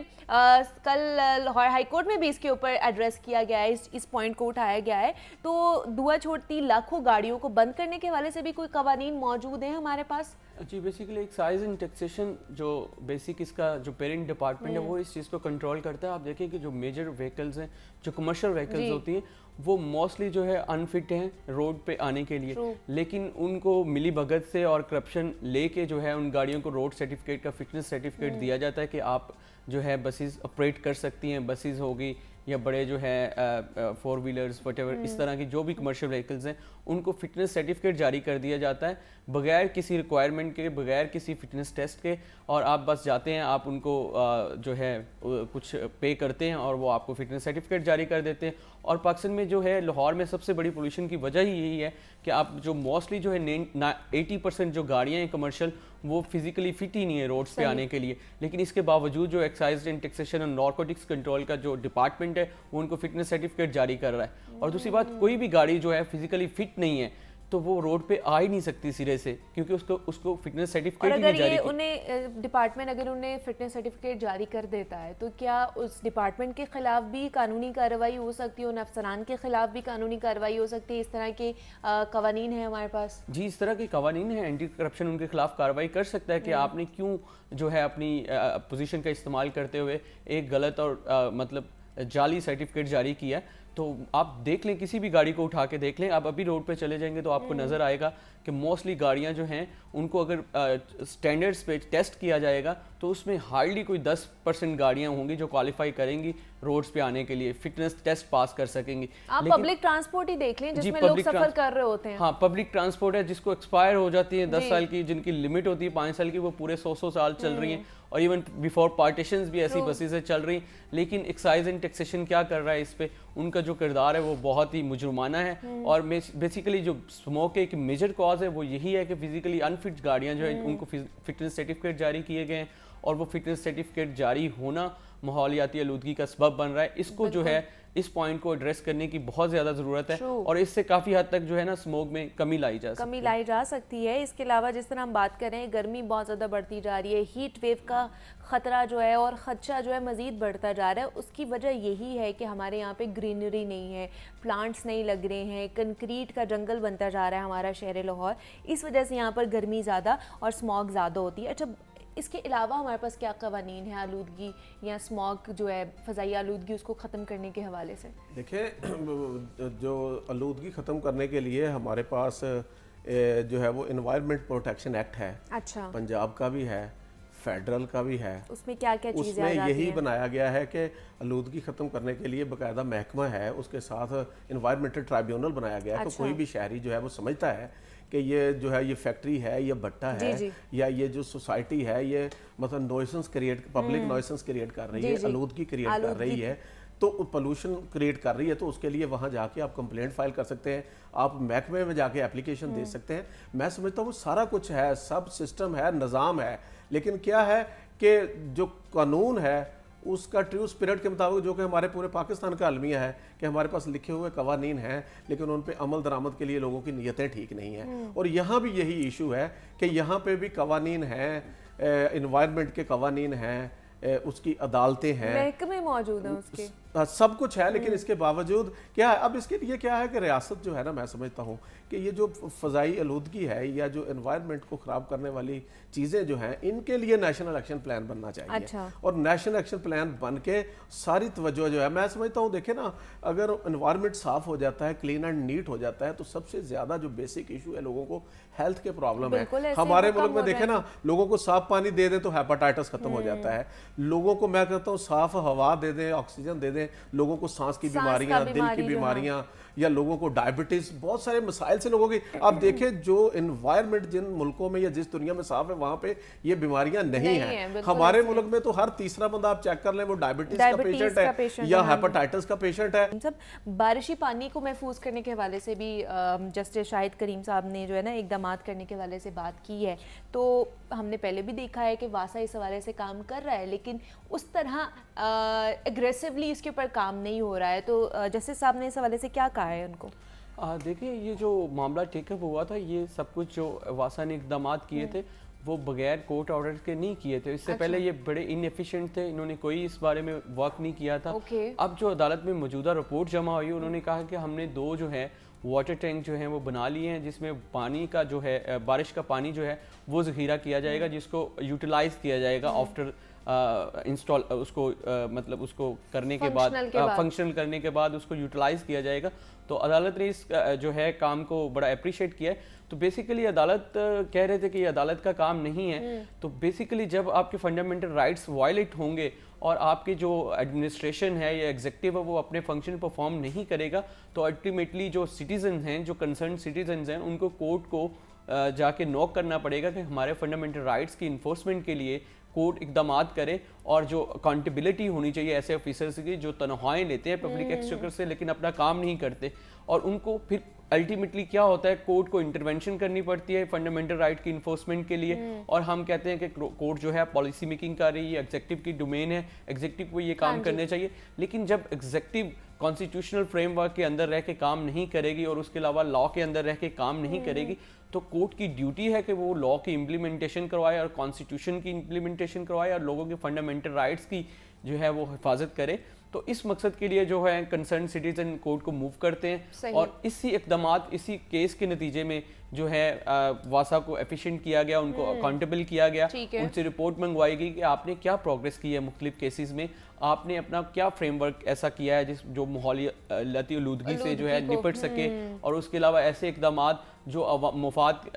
कल लाहौर हाई कोर्ट में भी इसके ऊपर एड्रेस किया गया है, इस पॉइंट को उठाया गया है। तो धुआं छोड़ती लाखों गाड़ियों को बंद करने के हवाले से भी कोई कवानीन मौजूद हैं हमारे पास? जी, बेसिकली एक्साइज एंड टैक्सेशन जो बेसिक इसका जो पेरेंट डिपार्टमेंट है वो इस चीज़ को कंट्रोल करता है। आप देखिए कि जो मेजर व्हीकल्स हैं, जो कमर्शियल व्हीकल्स होती हैं, वो मोस्टली जो है अनफिट हैं रोड पे आने के लिए। लेकिन उनको मिली भगत से और करप्शन लेके जो है उन गाड़ियों को रोड सर्टिफिकेट का फिटनेस सर्टिफिकेट दिया जाता है कि आप जो है बसेस ऑपरेट कर सकती हैं। बसेस होगी या बड़े जो है 4 व्हीलर्स वटेवर इस तरह की जो भी कमर्शियल व्हीकल्स हैं उनको फिटनेस सर्टिफिकेट जारी कर दिया जाता है बगैर किसी रिक्वायरमेंट के, बगैर किसी फिटनेस टेस्ट के। और आप बस जाते हैं, आप उनको जो है कुछ पे करते हैं और वो आपको फिटनेस सर्टिफिकेट जारी कर देते हैं। और पाकिस्तान में जो है लाहौर में सबसे बड़ी पोल्यूशन की वजह ही यही है कि आप जो मोस्टली जो है 80% जो गाड़ियाँ हैं कमर्शियल वो फिजिकली फिट ही नहीं है रोड्स पे आने के लिए। लेकिन इसके बावजूद जो एक्साइज एंड टैक्सेशन और नारकोटिक्स कंट्रोल का जो डिपार्टमेंट है वो उनको फिटनेस सर्टिफिकेट जारी कर रहा है। और दूसरी बात, कोई भी गाड़ी जो है फिजिकली फिट नहीं है तो वो रोड पे आ ही नहीं सकती सिरे से, क्योंकि उसको फिटनेस सर्टिफिकेट ही नहीं जारी। उन्हें डिपार्टमेंट अगर उन्हें फिटनेस सर्टिफिकेट जारी कर देता है तो क्या उस डिपार्टमेंट के खिलाफ भी कानूनी कार्रवाई हो सकती है? उन अफसरान के खिलाफ भी कानूनी कार्रवाई हो सकती है? इस तरह के कवानीन है हमारे पास? जी, इस तरह के कवानीन है। एंटी करप्शन उनके खिलाफ कार्रवाई कर सकता है कि आपने क्यों जो है अपनी पोजीशन का इस्तेमाल करते हुए एक गलत और मतलब जाली सर्टिफिकेट जारी किया। तो आप देख लें, किसी भी गाड़ी को उठा के देख लें, आप अभी रोड पे चले जाएंगे तो आपको नज़र आएगा कि मोस्टली गाड़ियां जो हैं उनको अगर स्टैंडर्ड्स पे टेस्ट किया जाएगा तो उसमें हार्डली कोई 10% गाड़ियां होंगी जो क्वालिफाई करेंगी रोड्स पे आने के लिए, फिटनेस टेस्ट पास कर सकेंगी। आप पब्लिक ट्रांसपोर्ट ही देख लें जिसमें लोग सफर कर रहे होते हैं। हाँ, पब्लिक ट्रांसपोर्ट है जिसको एक्सपायर हो जाती है 10 साल की, जिनकी लिमिट होती है 5 साल की, वो पूरे 100 साल चल रही हैं। और इवन बिफोर पार्टीशंस भी ऐसी बसेस है चल रही। लेकिन एक्साइज एंड टैक्सेशन क्या कर रहा है इस पे, उनका जो किरदार है वो बहुत ही मुजरमाना है। और बेसिकली जो स्मोक के एक मेजर कॉज है वो यही है कि फिजिकली अनफिट गाड़ियां जो है उनको फिटनेस सर्टिफिकेट जारी किए गए हैं और वो फिटनेस सर्टिफिकेट जारी होना माहौलियाती आलूदगी का सबब बन रहा है। इसको जो है इस पॉइंट को एड्रेस करने की बहुत ज़्यादा ज़रूरत है True. और इससे काफ़ी हद तक जो है ना स्मोक में कमी लाई जा सकती कमी है। लाई जा सकती है। इसके अलावा जिस तरह हम बात करें, गर्मी बहुत ज़्यादा बढ़ती जा रही है, हीट वेव का ख़तरा जो है और ख़दशा जो है मज़ीद बढ़ता जा रहा है। उसकी वजह यही है कि हमारे यहाँ पे ग्रीनरी नहीं है, प्लांट्स नहीं लग रहे हैं, कंक्रीट का जंगल बनता जा रहा है हमारा शहर लाहौर। इस वजह से यहाँ पर गर्मी ज़्यादा और स्मॉग ज़्यादा होती है। अच्छा, इसके अलावा हमारे पास क्या कवानीन है आलूदगी या स्मॉग जो है फ़ज़ाई आलूदगी उसको ख़त्म करने के हवाले से? देखिए, जो आलूदगी ख़त्म करने के लिए हमारे पास जो है वो इन्वायरमेंट प्रोटेक्शन एक्ट है, अच्छा, पंजाब का भी है, फेडरल का भी है। उसमें क्या क्या चीज़ें आ उसमें जाती यही हैं? बनाया गया है कि आलूदगी ख़त्म करने के लिए बाकायदा महकमा है, उसके साथ इन्वायरमेंटल ट्राइब्यूनल बनाया गया है। तो अच्छा। कोई भी शहरी जो है वो समझता है कि ये जो है ये फैक्ट्री है, ये भट्टा जी, है जी। या ये जो सोसाइटी है ये मतलब nuisance create, public nuisance create कर रही जी, है, जी। आलूदगी क्रिएट कर आलूदगी। रही है, तो पोल्यूशन क्रिएट कर रही है। तो उसके लिए वहाँ जाके आप कंप्लेंट फाइल कर सकते हैं, आप महकमे में जाके एप्लीकेशन दे सकते हैं। मैं समझता हूँ सारा कुछ है, सब सिस्टम है, निज़ाम है, लेकिन क्या है कि जो कानून है उसका ट्रू स्पिरिट के मुताबिक, जो कि हमारे पूरे पाकिस्तान का अलमिया है कि हमारे पास लिखे हुए कवानीन हैं लेकिन उन पे अमल दरामद के लिए लोगों की नीयतें ठीक नहीं हैं। और यहाँ भी यही इशू है कि यहाँ पे भी कवानीन हैं, इन्वायरमेंट के कवानीन हैं, उसकी अदालतें हैं, महकमे मौजूद हैं उसके। सब कुछ है, लेकिन इसके बावजूद क्या है, अब इसके लिए क्या है कि रियासत जो है ना, मैं समझता हूँ कि ये जो फ़ज़ाई आलूदगी है या जो एनवायरनमेंट को ख़राब करने वाली चीज़ें जो हैं, इनके लिए नेशनल एक्शन प्लान बनना चाहिए। अच्छा। और नेशनल एक्शन प्लान बन के सारी तवज्जो जो है, मैं समझता हूँ, देखे ना, अगर एनवायरनमेंट साफ़ हो जाता है, क्लीन एंड नीट हो जाता है, तो सबसे ज़्यादा जो बेसिक इशू है लोगों को हेल्थ के प्रॉब्लम बिल्कुल है। ऐसे हमारे वो मुल्क कम में हो देखे ना, लोगों को साफ पानी दे दें तो हेपेटाइटिस खत्म हो जाता है। लोगों को मैं कहता हूँ साफ हवा दे दें, ऑक्सीजन दे दें, लोगों को सांस की सांस का बीमारियां, दिल बीमारी की जो है। बीमारियां, या लोगों को डायबिटीज, बहुत सारे मसाइल से लोगों की। आप देखें जो एनवायरनमेंट जिन मुल्कों में या जिस दुनिया में साफ है वहां पे ये बीमारियां नहीं नहीं हैं। है, बिल्कुल हमारे ऐसे। मुल्क में तो हर तीसरा बंदा आप चेक कर लें वो डायबिटीज का डायबिटीज पेशेंट का है पेशेंट या है, हाँ जी। हेपेटाइटिस का पेशेंट है। सब बारिशी पानी को महफूज करने के हवाले से भी जस्टिस शाहिद करीम साहब ने जो है ना इकदाम करने के हवाले से बात की है। तो हमने पहले भी देखा है कि वासा इस हवाले से काम कर रहा है, लेकिन उस तरह एग्रेसिवली इसके ऊपर काम नहीं हो रहा है। तो जस्टिस साहब ने इस हवाले से क्या कहा है उनको? देखिए, ये जो मामला टेकअप हुआ था, ये सब कुछ जो वासा ने इकदाम किए थे वो बगैर कोर्ट ऑर्डर के नहीं किए थे। इससे पहले ये बड़े इनएफिशिएंट थे, इन्होंने कोई इस बारे में वर्क नहीं किया था। अब जो अदालत में मौजूदा रिपोर्ट जमा हुई, उन्होंने कहा कि हमने 2 जो है वाटर टैंक जो हैं वो बना लिए हैं, जिसमें पानी का जो है बारिश का पानी जो है वो ज़ख़ीरा किया जाएगा, जिसको यूटिलाइज़ किया जाएगा आफ्टर इंस्टॉल, उसको मतलब उसको करने के बाद, फंक्शनल करने के बाद उसको यूटिलाइज़ किया जाएगा। तो अदालत ने इस जो है काम को बड़ा अप्रिशिएट किया है। तो बेसिकली अदालत कह रहे थे कि ये अदालत का काम नहीं है। तो बेसिकली जब आपके फंडामेंटल राइट्स वायलेट होंगे और आपके जो एडमिनिस्ट्रेशन है या एग्जीक्यूटिव है वो अपने फंक्शन परफॉर्म नहीं करेगा, तो अल्टीमेटली जो सिटीजन हैं, जो कंसर्न सिटीजन हैं, उनको कोर्ट को जाके नॉक करना पड़ेगा कि हमारे फंडामेंटल राइट्स की इन्फोर्समेंट के लिए कोर्ट इकदाम करे। और जो अकाउंटेबिलिटी होनी चाहिए ऐसे ऑफिसर्स की जो तनख्वाहें लेते हैं पब्लिक एक्सचेकर से लेकिन अपना काम नहीं करते, और उनको फिर अल्टीमेटली क्या होता है, कोर्ट को इंटरवेंशन करनी पड़ती है फंडामेंटल राइट की इन्फोर्समेंट के लिए। और हम कहते हैं कि कोर्ट जो है पॉलिसी मेकिंग कर रही है, एग्जीक्यूटिव की डोमेन है, एग्जीक्यूटिव को ये काम करने चाहिए। लेकिन जब एग्जीक्यूटिव कॉन्स्टिट्यूशनल फ्रेमवर्क के अंदर रह के काम नहीं करेगी और उसके अलावा लॉ के अंदर रह के काम नहीं करेगी, तो कोर्ट की ड्यूटी है कि वो लॉ की इम्प्लीमेंटेशन करवाए और कॉन्स्टिट्यूशन की इम्प्लीमेंटेशन करवाए और लोगों के फंडामेंटल राइट्स की जो है वो हिफाजत करे। तो इस मकसद के लिए जो है कंसर्न सिटीजन कोर्ट को मूव करते हैं, और इसी इकदामात, इसी केस के नतीजे में जो है वासा को एफिशिएंट किया गया, उनको अकाउंटेबल किया गया, उनसे रिपोर्ट मंगवाई गई कि आपने क्या प्रोग्रेस की है मुख्तलिफ केसेस में, आपने अपना क्या फ्रेमवर्क ऐसा किया है जो माहौलियाती आलूदगी से जो है निपट सके, और उसके अलावा ऐसे इकदामात जो मुफाद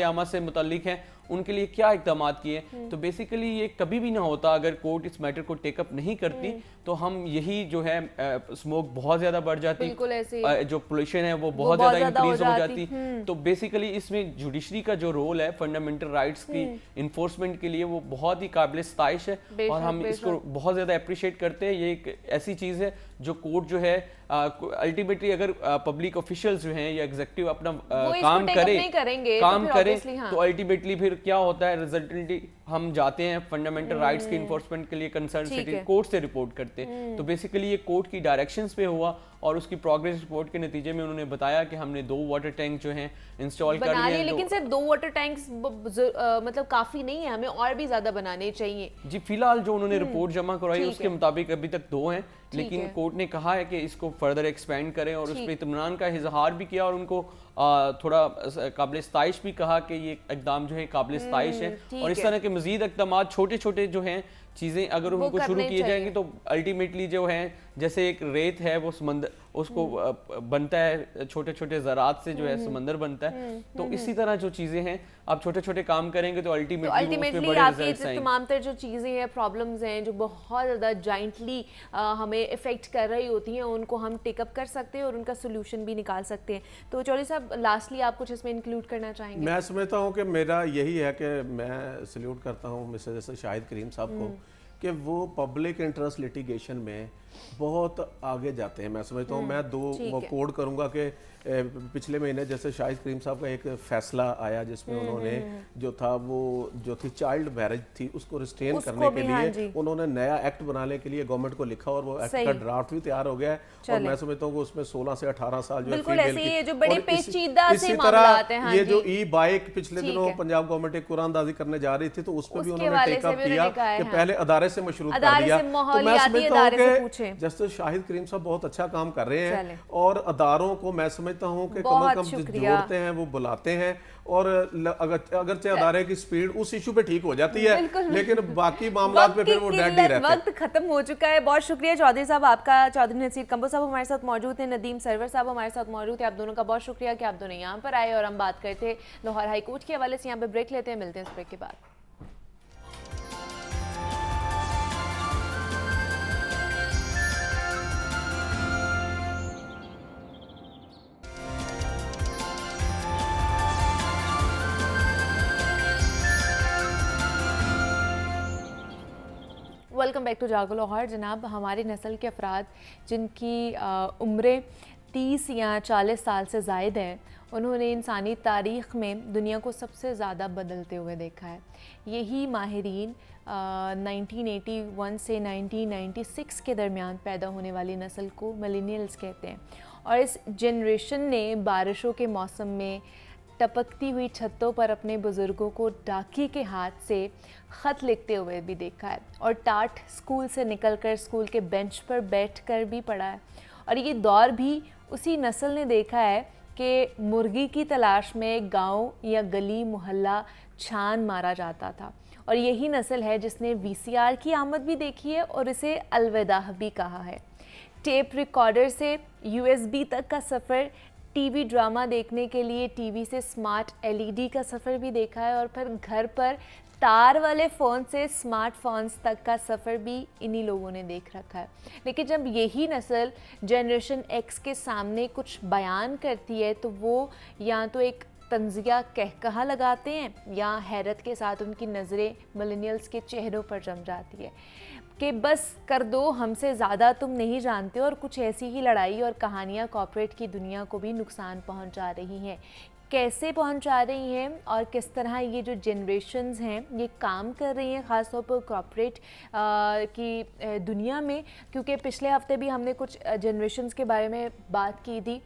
आमा से मुतल्लिक हैं उनके लिए क्या इकदाम किए। तो बेसिकली ये कभी भी ना होता अगर कोर्ट इस मैटर को टेकअप नहीं करती, तो हम यही जो है स्मोक बहुत ज्यादा बढ़ जाती, जो पोल्यूशन है वो बहुत ज्यादा इंक्रीज हो जाती। तो बेसिकली इसमें जुडिशरी का जो रोल है फंडामेंटल राइट्स की इन्फोर्समेंट के लिए वो बहुत ही काबिल सताइश है और हम इसको बहुत ज्यादा अप्रिशिएट करते हैं। ये एक ऐसी चीज है जो कोर्ट जो है अल्टीमेटली अगर पब्लिक ऑफिशियल्स जो हैं या एग्जीक्यूटिव अपना काम करें तो तो अल्टीमेटली फिर क्या होता है, रिजल्टेंटली हम जाते हैं फंडामेंटल राइट्स की इन्फोर्समेंट के लिए कंसर्न ठीक सिटी है। कोर्ट से रिपोर्ट करते हैं। तो बेसिकली ये कोर्ट की डायरेक्शंस पे हुआ और उसकी प्रोग्रेस रिपोर्ट के नतीजे में उन्होंने बताया कि हमने 2 वाटर टैंक जो हैं इंस्टॉल कर बना लिए लिए, हैं। लेकिन सिर्फ 2 वाटर टैंक्स मतलब काफी नहीं है, हमें और भी ज्यादा बनाने चाहिए। जी फिलहाल जो उन्होंने रिपोर्ट जमा करवाई ठीक उसके है। मुताबिक अभी तक 2 हैं, लेकिन है। कोर्ट ने कहा है कि इसको फर्दर एक्सपेंड करें और उस ठीक। पर इत्मीनान का इजहार भी किया और उनको थोड़ा काबिल सताइश भी कहा कि ये इकदाम जो है काबिल सताइश है। ठीक और इस है। तरह के मजीद इकदाम छोटे छोटे जो हैं चीज़ें अगर वो उनको शुरू करने किए चाहिए। जाएंगे तो अल्टीमेटली जो है जैसे एक रेत है वो समंदर उसको बनता है, छोटे छोटे ज़रात से जो है समंदर बनता है। तो इसी तरह जो चीज़ें हैं आप छोटे छोटे काम करेंगे तो अल्टीमेटली आपकी तमाम तर जो चीज़ें हैं, प्रॉब्लम्स हैं जो बहुत ज़्यादा जाइंटली हमें इफेक्ट कर रही होती हैं, उनको हम टेकअप कर सकते हैं और उनका सोल्यूशन भी निकाल सकते हैं। तो चौधरी साहब लास्टली आप कुछ इसमें इंक्लूड करना चाहेंगे? मैं समझता हूँ कि मेरा यही है कि मैं सल्यूट करता हूँ मिस्टर जैसे शाहिद करीम साहब को कि वो पब्लिक इंटरेस्ट लिटिगेशन में बहुत आगे जाते हैं। मैं समझता हूँ मैं 2 कोड करूँगा कि पिछले महीने जैसे शाहिद करीम साहब का एक फैसला आया जिसमें उन्होंने जो था वो जो थी चाइल्ड मैरिज थी उसको रिस्ट्रेन करने के लिए उन्होंने नया एक्ट बनाने के लिए गवर्नमेंट को लिखा और वो एक्ट का ड्राफ्ट भी तैयार हो गया है। और मैं समझता हूँ कि उसमें 16 से 18 साल जो है बिल्कुल ऐसे ही जो बड़े पेचीदा से इसी मामलात हैं। तरह ये जो ई बाइक पिछले दिनों पंजाब गवर्नमेंट एक कुरानदाजी करने जा रही थी तो उस पर भी उन्होंने टेकअप किया कि पहले अदारे से मशरूत कर दिया। तो मैं समझता हूँ कि जस्टिस शाहिद करीम साहब बहुत अच्छा काम कर रहे हैं और अदारों को मैं समझता हूँ कि कम से कम जोड़ते हैं, वो बुलाते हैं और अगरचे अदारे की स्पीड उस इशू पे ठीक हो जाती है लेकिन बाकी मामला पे फिर वो डेड ही रहते हैं। वक्त खत्म हो चुका है। बहुत शुक्रिया चौधरी साहब आपका। चौधरी नसीर कंबो साहब हमारे साथ मौजूद थे, नदीम सरवर साहब हमारे साथ मौजूद थे। आप दोनों का बहुत शुक्रिया कि आप दोनों यहाँ पर आए और हम बात करते हैं लाहौर हाई कोर्ट के हवाले से। यहाँ पे ब्रेक लेते हैं, मिलते हैं इस ब्रेक के बाद। वेलकम बैक टू जागो लाहौर। जनाब, हमारी नस्ल के अफराद जिनकी उम्रें 30 या 40 साल से ज़ायद है, उन्होंने इंसानी तारीख़ में दुनिया को सबसे ज़्यादा बदलते हुए देखा है। यही माहिरीन 1981 से 1996 के दरमियान पैदा होने वाली नस्ल को मिलेनियल्स कहते हैं। और इस जनरेशन ने बारिशों के मौसम में टपकती हुई छतों पर अपने बुज़ुर्गों को डाकी के हाथ से ख़त लिखते हुए भी देखा है और टाट स्कूल से निकलकर स्कूल के बेंच पर बैठकर भी पढ़ा है। और ये दौर भी उसी नस्ल ने देखा है कि मुर्गी की तलाश में गांव या गली मोहल्ला छान मारा जाता था। और यही नस्ल है जिसने VCR की आमद भी देखी है और इसे अलविदा भी कहा है। टेप रिकॉर्डर से USB तक का सफ़र, टीवी ड्रामा देखने के लिए टीवी से स्मार्ट LED का सफ़र भी देखा है और फिर घर पर तार वाले फ़ोन से स्मार्टफोन्स तक का सफ़र भी इन्हीं लोगों ने देख रखा है। लेकिन जब यही नस्ल जनरेशन X के सामने कुछ बयान करती है तो वो या तो एक तंज़िया कहकहा लगाते हैं या हैरत के साथ उनकी नज़रें मिलेनियल्स के चेहरों पर जम जाती है कि बस कर दो, हमसे ज़्यादा तुम नहीं जानते। और कुछ ऐसी ही लड़ाई और कहानियाँ कॉर्पोरेट की दुनिया को भी नुकसान पहुँचा रही हैं। कैसे पहुंचा रही हैं और किस तरह ये जो जनरेशन्स हैं ये काम कर रही हैं ख़ास तौर पर कॉर्पोरेट की दुनिया में, क्योंकि पिछले हफ्ते भी हमने कुछ जनरेशन्स के बारे में बात की थी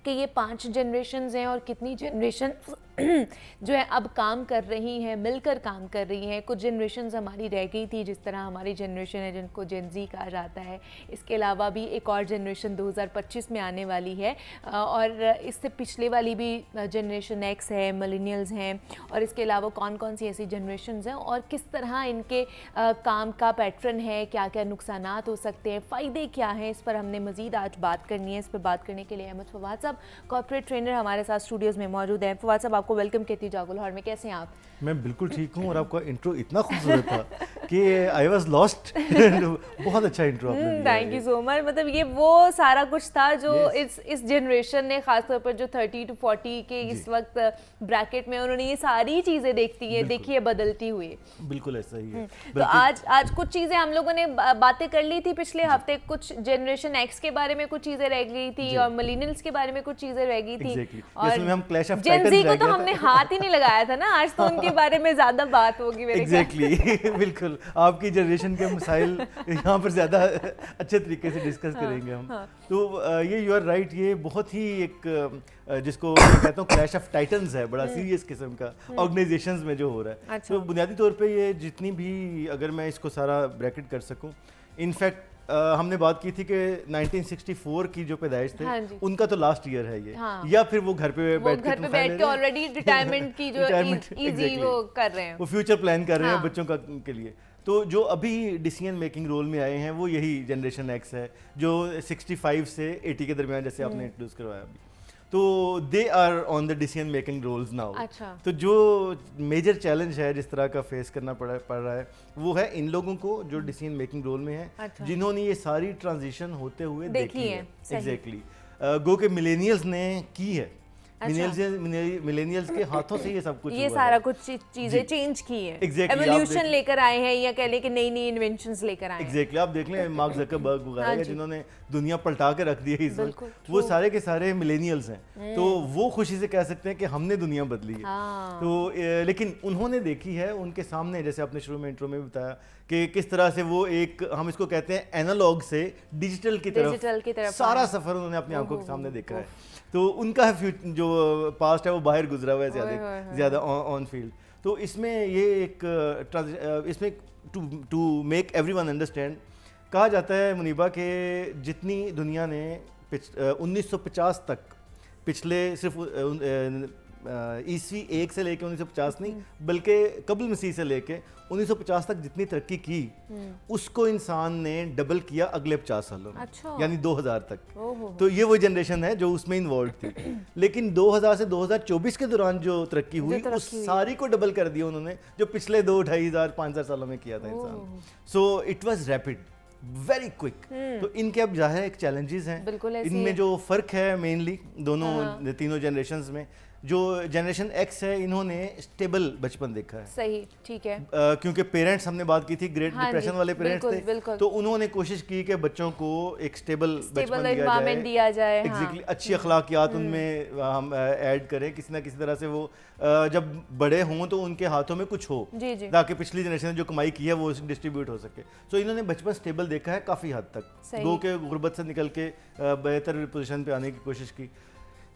कि ये 5 जनरेशन्स हैं और कितनी जनरेशन जो है अब काम कर रही हैं, मिलकर काम कर रही हैं। कुछ जनरेशन्स हमारी रह गई थी, जिस तरह हमारी जनरेशन है जिनको जेन ज़ी कहा जाता है। इसके अलावा भी एक और जनरेशन 2025 में आने वाली है और इससे पिछले वाली भी जनरेशन X है, मिलेनियल्स हैं। और इसके अलावा कौन कौन सी ऐसी जनरेशन्स हैं और किस तरह इनके काम का पैटर्न है, क्या क्या नुकसानात हो सकते हैं, फ़ायदे क्या हैं, इस पर हमने मज़ीद आज बात करनी है। इस पर बात करने के लिए अहमद फवाद साहब कॉर्पोरेट ट्रेनर हमारे साथ स्टूडियोज़ में मौजूद हैं। फवाद साहब, आपको वेलकम कहती हूँ जागो लाहौर में। कैसे हैं आप? मैं बिल्कुल ठीक हूँ और आपका इंट्रो इतना खूबसूरत था कि आई वाज लॉस्ट। बहुत अच्छा इंट्रो आपने दिया थैंक है। You so much. मतलब ये वो सारा कुछ था जो इस जनरेशन ने, खासतौर पर जो 30 to 40 के इस वक्त ब्रैकेट में, उन्होंने ये सारी चीज़ें देखी है बदलती हुई। बिल्कुल ऐसा ही है। तो आज कुछ चीज़ें हम लोगों ने बातें कर ली थी पिछले हफ्ते, कुछ जनरेशन एक्स के बारे में कुछ चीज़ें रह गई थी और मिलेनियल्स के बारे में कुछ चीज़ें रह गई थी। Exactly. और जिसमें हम क्लैश ऑफ जेन टाइटन्स ज़ी को तो हमने हाथ ही नहीं लगाया था ना, आज तो उनके बारे में ज़्यादा बात होगी मेरे ख्याल। एग्जैक्टली बिल्कुल आपकी जनरेशन के मसाइल यहाँ पर ज़्यादा अच्छे तरीके से डिस्कस करेंगे हम। तो ये यू आर राइट, ये बहुत ही एक जिसको मैं कहता हूँ क्लैश ऑफ टाइटन्स है, बड़ा सीरियस किस्म का ऑर्गेनाइजेशंस में जो हो रहा है। अच्छा। तो बुनियादी तौर पे ये जितनी भी, अगर मैं इसको सारा ब्रैकेट कर सकूँ, इनफैक्ट हमने बात की थी कि 1964 की जो पैदाइश थे, हाँ जी। उनका तो लास्ट ईयर है ये, हाँ। या फिर वो घर पे वो बैठ घर पे तनख्वाह बैठ ले के रहे हैं। ऑलरेडी रिटायरमेंट की जो Retirement, इजी exactly. वो कर रहे हैं। वो फ्यूचर प्लान कर रहे हैं हाँ। बच्चों का के लिए। तो जो अभी डिसीजन मेकिंग रोल में आए हैं वो यही जनरेशन एक्स है, जो 65 से 80 के दरमियान, जैसे आपने इंट्रोड्यूस करवाया अभी। तो they are on the decision making roles now. अच्छा। तो जो मेजर चैलेंज है जिस तरह का फेस करना पड़ रहा है वो है इन लोगों को जो डिसीजन मेकिंग रोल में है, अच्छा। जिन्होंने ये सारी ट्रांजिशन होते हुए देखी है, सही। एग्जैक्टली। गो के मिलेनियल्स ने की है। मिलेनियल्स के हाथों से ये सब कुछ ये हुआ सारा है। कुछ चीजें चेंज की है, Exactly, आप एवोल्यूशन देख- लेकर आए हैं, या कह लें कि नई नई इन्वेंशंस लेकर आए हैं। एग्जैक्टली आप देख लें मार्क जकरबर्ग वगैरह हाँ हैं, जी। जिन्होंने दुनिया पलटा के रख दी है इस बिल्कुल, वक्त, वो सारे के सारे मिलेनियल्स हैं। तो वो खुशी से कह सकते हैं कि हमने दुनिया बदली है। हाँ। तो लेकिन उन्होंने देखी है, उनके सामने, जैसे आपने शुरू में इंट्रो में भी बताया कि किस तरह से वो एक, हम इसको कहते हैं एनालॉग से डिजिटल की तरफ सारा आए। सफर उन्होंने अपनी आंखों के सामने देखा है। तो उनका जो पास्ट है वो बाहर गुजरा हुआ है ज़्यादा ऑन फील्ड। तो इसमें ये एक इसमें टू मेक एवरीवन अंडरस्टैंड, कहा जाता है मुनीबा के जितनी दुनिया ने 1950 तक, पिछले सिर्फ ईस्वी 1 से लेके 1950 नहीं, बल्कि कबल मसीह से लेके 1950 तक जितनी तरक्की की, उसको इंसान ने डबल किया अगले 50 सालों में। अच्छा। यानी 2000 तक। ओहो। तो ये वो जनरेशन है जो उसमें इन्वॉल्व थी। लेकिन 2000 से 2024 के दौरान जो तरक्की हुई, उस सारी को डबल कर दिया उन्होंने, जो पिछले 2-2,500 सालों में किया था इंसान। So it was rapid, very quick. तो इनके अब जाहिर एक चैलेंजेस हैं। बिल्कुल ऐसे ही इनमें है। जो फ़र्क है मेनली दोनों तीनों जनरेशंस में, जो जनरेशन एक्स है इन्होंने स्टेबल बचपन देखा है। सही, ठीक है। क्योंकि पेरेंट्स, हमने बात की थी ग्रेट हाँ जी, डिप्रेशन वाले पेरेंट्स बिल्कुल, थे, बिल्कुल। तो उन्होंने कोशिश की कि बच्चों को एक स्टेबल बचपन एनवायरनमेंट दिया जाए। हाँ। एग्जैक्टली, अच्छी अखलाकियात उनमें हम ऐड करें, किसी ना किसी तरह से वो जब बड़े हों तो उनके हाथों में कुछ हो, जी जी। ताकि पिछली जनरेशन ने जो कमाई की है वो डिस्ट्रीब्यूट हो सके। तो इन्होंने बचपन स्टेबल देखा है काफ़ी हद तक, सही। गो के गुर्बत से निकल के बेहतर पोजीशन पे आने की कोशिश की।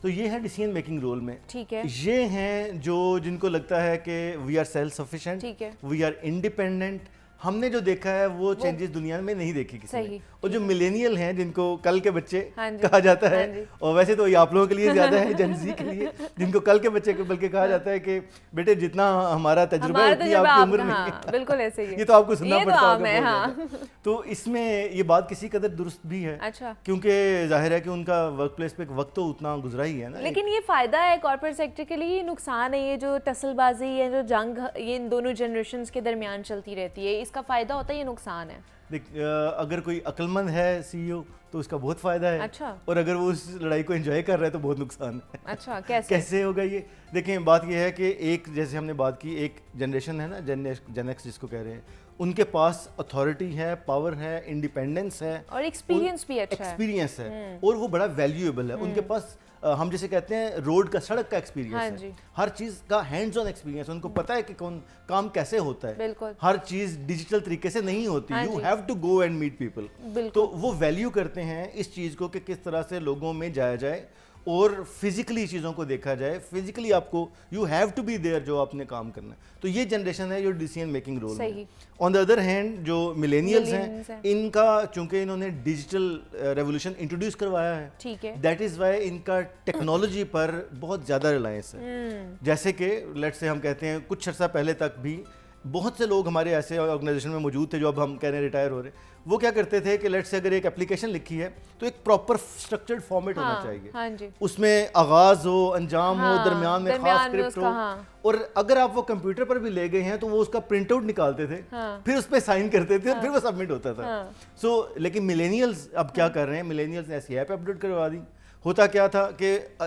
तो ये है डिसीजन मेकिंग रोल में। ठीक है। ये हैं जो जिनको लगता है कि वी आर सेल्फ सफिशिएंट, ठीक है। We are independent. हमने जो देखा है वो चेंजेस दुनिया में नहीं देखी किसी सही, ने। और जो मिलेनियल हैं, जिनको कल के बच्चे हाँ जी, कहा जाता है, हाँ जी। और वैसे तो ये आप लोगों के लिए ज़्यादा है, जेन ज़ी के लिए, जिनको कल के बच्चे बल्कि कहा जाता है कि बेटे जितना हमारा तजुर्बा है उतनी आपकी उम्र नहीं हाँ, है। बिल्कुल ऐसे ही है। ये तो आपको सुनना ये तो पड़ता आम होगा है, बहुत हाँ। ज़्यादा। तो इसमें ये बात किसी कदर दुरुस्त भी है, अच्छा। क्योंकि जाहिर है कि उनका वर्क प्लेस पे वक्त तो उतना गुजरा ही है ना। लेकिन ये फायदा है कॉर्पोरेट सेक्टर के लिए, ये नुकसान है, ये जो टसलबाजी है, जो जंग ये इन दोनों जनरेशंस के दरमियान चलती रहती है, इसका फायदा होता है, ये नुकसान है। देख, अगर कोई अक्लमंद है सीईओ तो उसका बहुत फायदा है। अच्छा। और अगर वो उस लड़ाई को एंजॉय कर रहा है तो बहुत नुकसान है। अच्छा, कैसे? कैसे होगा ये? देखें, बात ये है कि एक, जैसे हमने बात की, एक जनरेशन है ना, जेन एक्स जिसको कह रहे हैं, उनके पास अथॉरिटी है, पावर है, इंडिपेंडेंस है और एक्सपीरियंस भी अच्छा है। एक्सपीरियंस है, और वो बड़ा वैल्यूएबल है। उनके पास हम जैसे कहते हैं रोड का, सड़क का एक्सपीरियंस हाँ है, जी। हर चीज़ का हैंड्स ऑन एक्सपीरियंस। उनको पता है कि कौन काम कैसे होता है। बिल्कुल। हर चीज़ डिजिटल तरीके से नहीं होती, हाँ यू जी। Have to go and meet people. बिल्कुल। तो वो वैल्यू करते हैं इस चीज़ को कि किस तरह से लोगों में जाया जाए और फिजिकली चीज़ों को देखा जाए। फिजिकली आपको, you have to be there जो आपने काम करना है। तो ये जनरेशन है जो डिसीजन मेकिंग रोल में। ऑन द अदर हैंड जो मिलेनियल्स हैं, इनका चूंकि इन्होंने डिजिटल रेवोल्यूशन इंट्रोड्यूस करवाया है, ठीक है। दैट इज़ वाई इनका टेक्नोलॉजी पर बहुत ज़्यादा रिलायंस है। जैसे कि लेट्स से हम कहते हैं कुछ अर्सा पहले तक भी बहुत से लोग हमारे ऐसे ऑर्गेनाइजेशन में मौजूद थे जो अब हम कह रहे हैं रिटायर हो रहे हैं, वो क्या करते थे कि लेट्स से अगर एक एप्लीकेशन लिखी है तो एक प्रॉपर स्ट्रक्चर्ड फॉर्मेट होना चाहिए, हाँ जी, उसमें आगाज हो, अंजाम हो, हाँ, दरमियान में खास दरमियान में स्क्रिप्ट उसका, हो। हाँ। और अगर आप वो कंप्यूटर पर भी ले गए हैं तो वो उसका प्रिंट आउट निकालते थे, हाँ। फिर उस पर साइन करते थे और फिर वो सबमिट होता था। हाँ। सो लेकिन मिलेनियल्स अब क्या कर रहे हैं, मिलेनियल्स ने ऐसी ऐप अपडेट करवा दी। होता क्या था कि